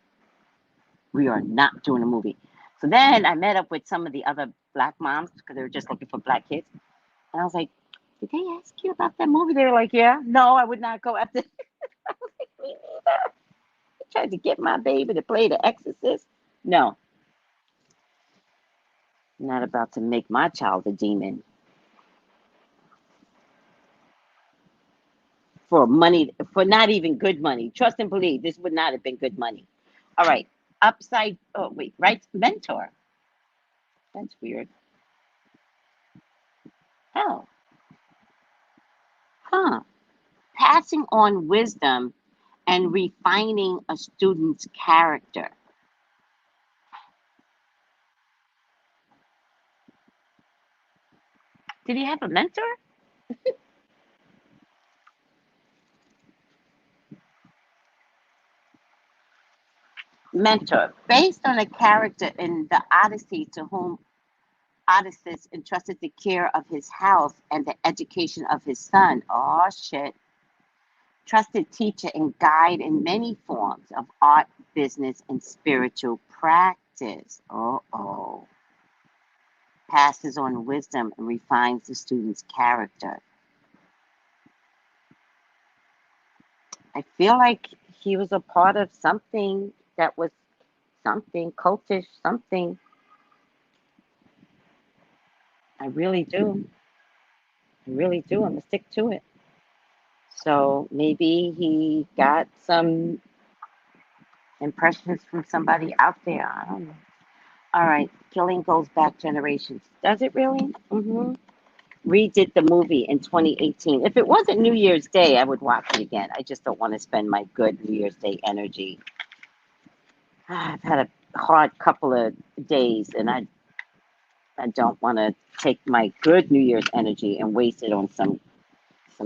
We are not doing a movie. So then I met up with some of the other black moms because they were just looking for black kids. And I was like, did they ask you about that movie? They were like, yeah. No, I would not go after. I was like, me neither. They tried to get my baby to play The Exorcist. No. I'm not about to make my child a demon. For money, for not even good money. Trust and believe, this would not have been good money. All right. Upside, oh, wait, right? Mentor. That's weird. Oh. Huh. Passing on wisdom and refining a student's character. Did he have a mentor? Mentor. Based on a character in the Odyssey to whom Odysseus entrusted the care of his house and the education of his son. Oh, shit. Trusted teacher and guide in many forms of art, business, and spiritual practice. Uh-oh. Passes on wisdom and refines the student's character. I feel like he was a part of something that was something cultish, something. I really do. I really do. I'm going to stick to it. So maybe he got some impressions from somebody out there. I don't know. All right. Killing goes back generations. Does it really? Mm-hmm. Redid the movie in 2018. If it wasn't New Year's Day, I would watch it again. I just don't want to spend my good New Year's Day energy. I've had a hard couple of days, and I don't want to take my good New Year's energy and waste it on some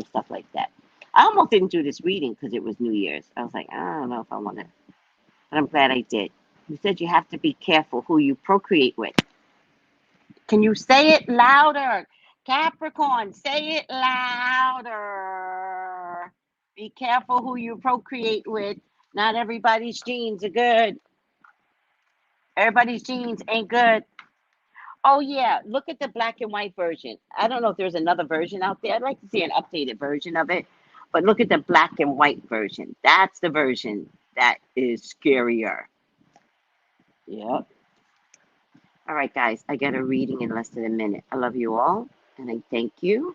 stuff like that. I almost didn't do this reading because it was New Year's. I was like, I don't know if I want to, but I'm glad I did. You said you have to be careful who you procreate with. Can you say it louder? Capricorn, say it louder. Be careful who you procreate with. Not everybody's genes are good. Everybody's genes ain't good. Oh, yeah. Look at the black and white version. I don't know if there's another version out there. I'd like to see an updated version of it. But look at the black and white version. That's the version that is scarier. Yep. All right, guys. I got a reading in less than a minute. I love you all. And I thank you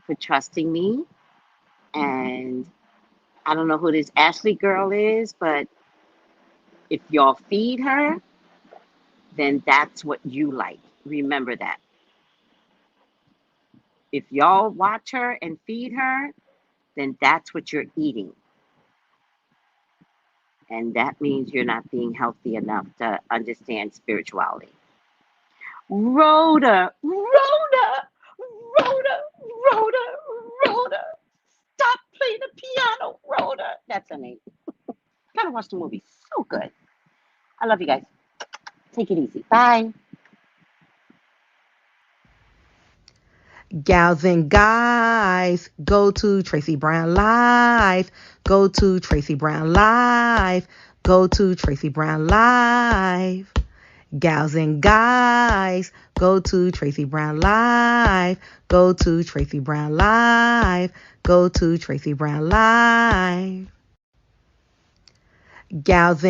for trusting me. And I don't know who this Ashley girl is, but if y'all feed her, then that's what you like. Remember that. If y'all watch her and feed her, then that's what you're eating. And that means you're not being healthy enough to understand spirituality. Rhoda, stop playing the piano, Rhoda. That's her name. Gotta watch the movie. So good. I love you guys. Take it easy. Bye. Gals and guys, go to Tracey Brown Live. Go to Tracey Brown Live. Go to Tracey Brown Live. Gals and guys, go to Tracey Brown Live. Go to Tracey Brown Live. Go to Tracey Brown Live. Gals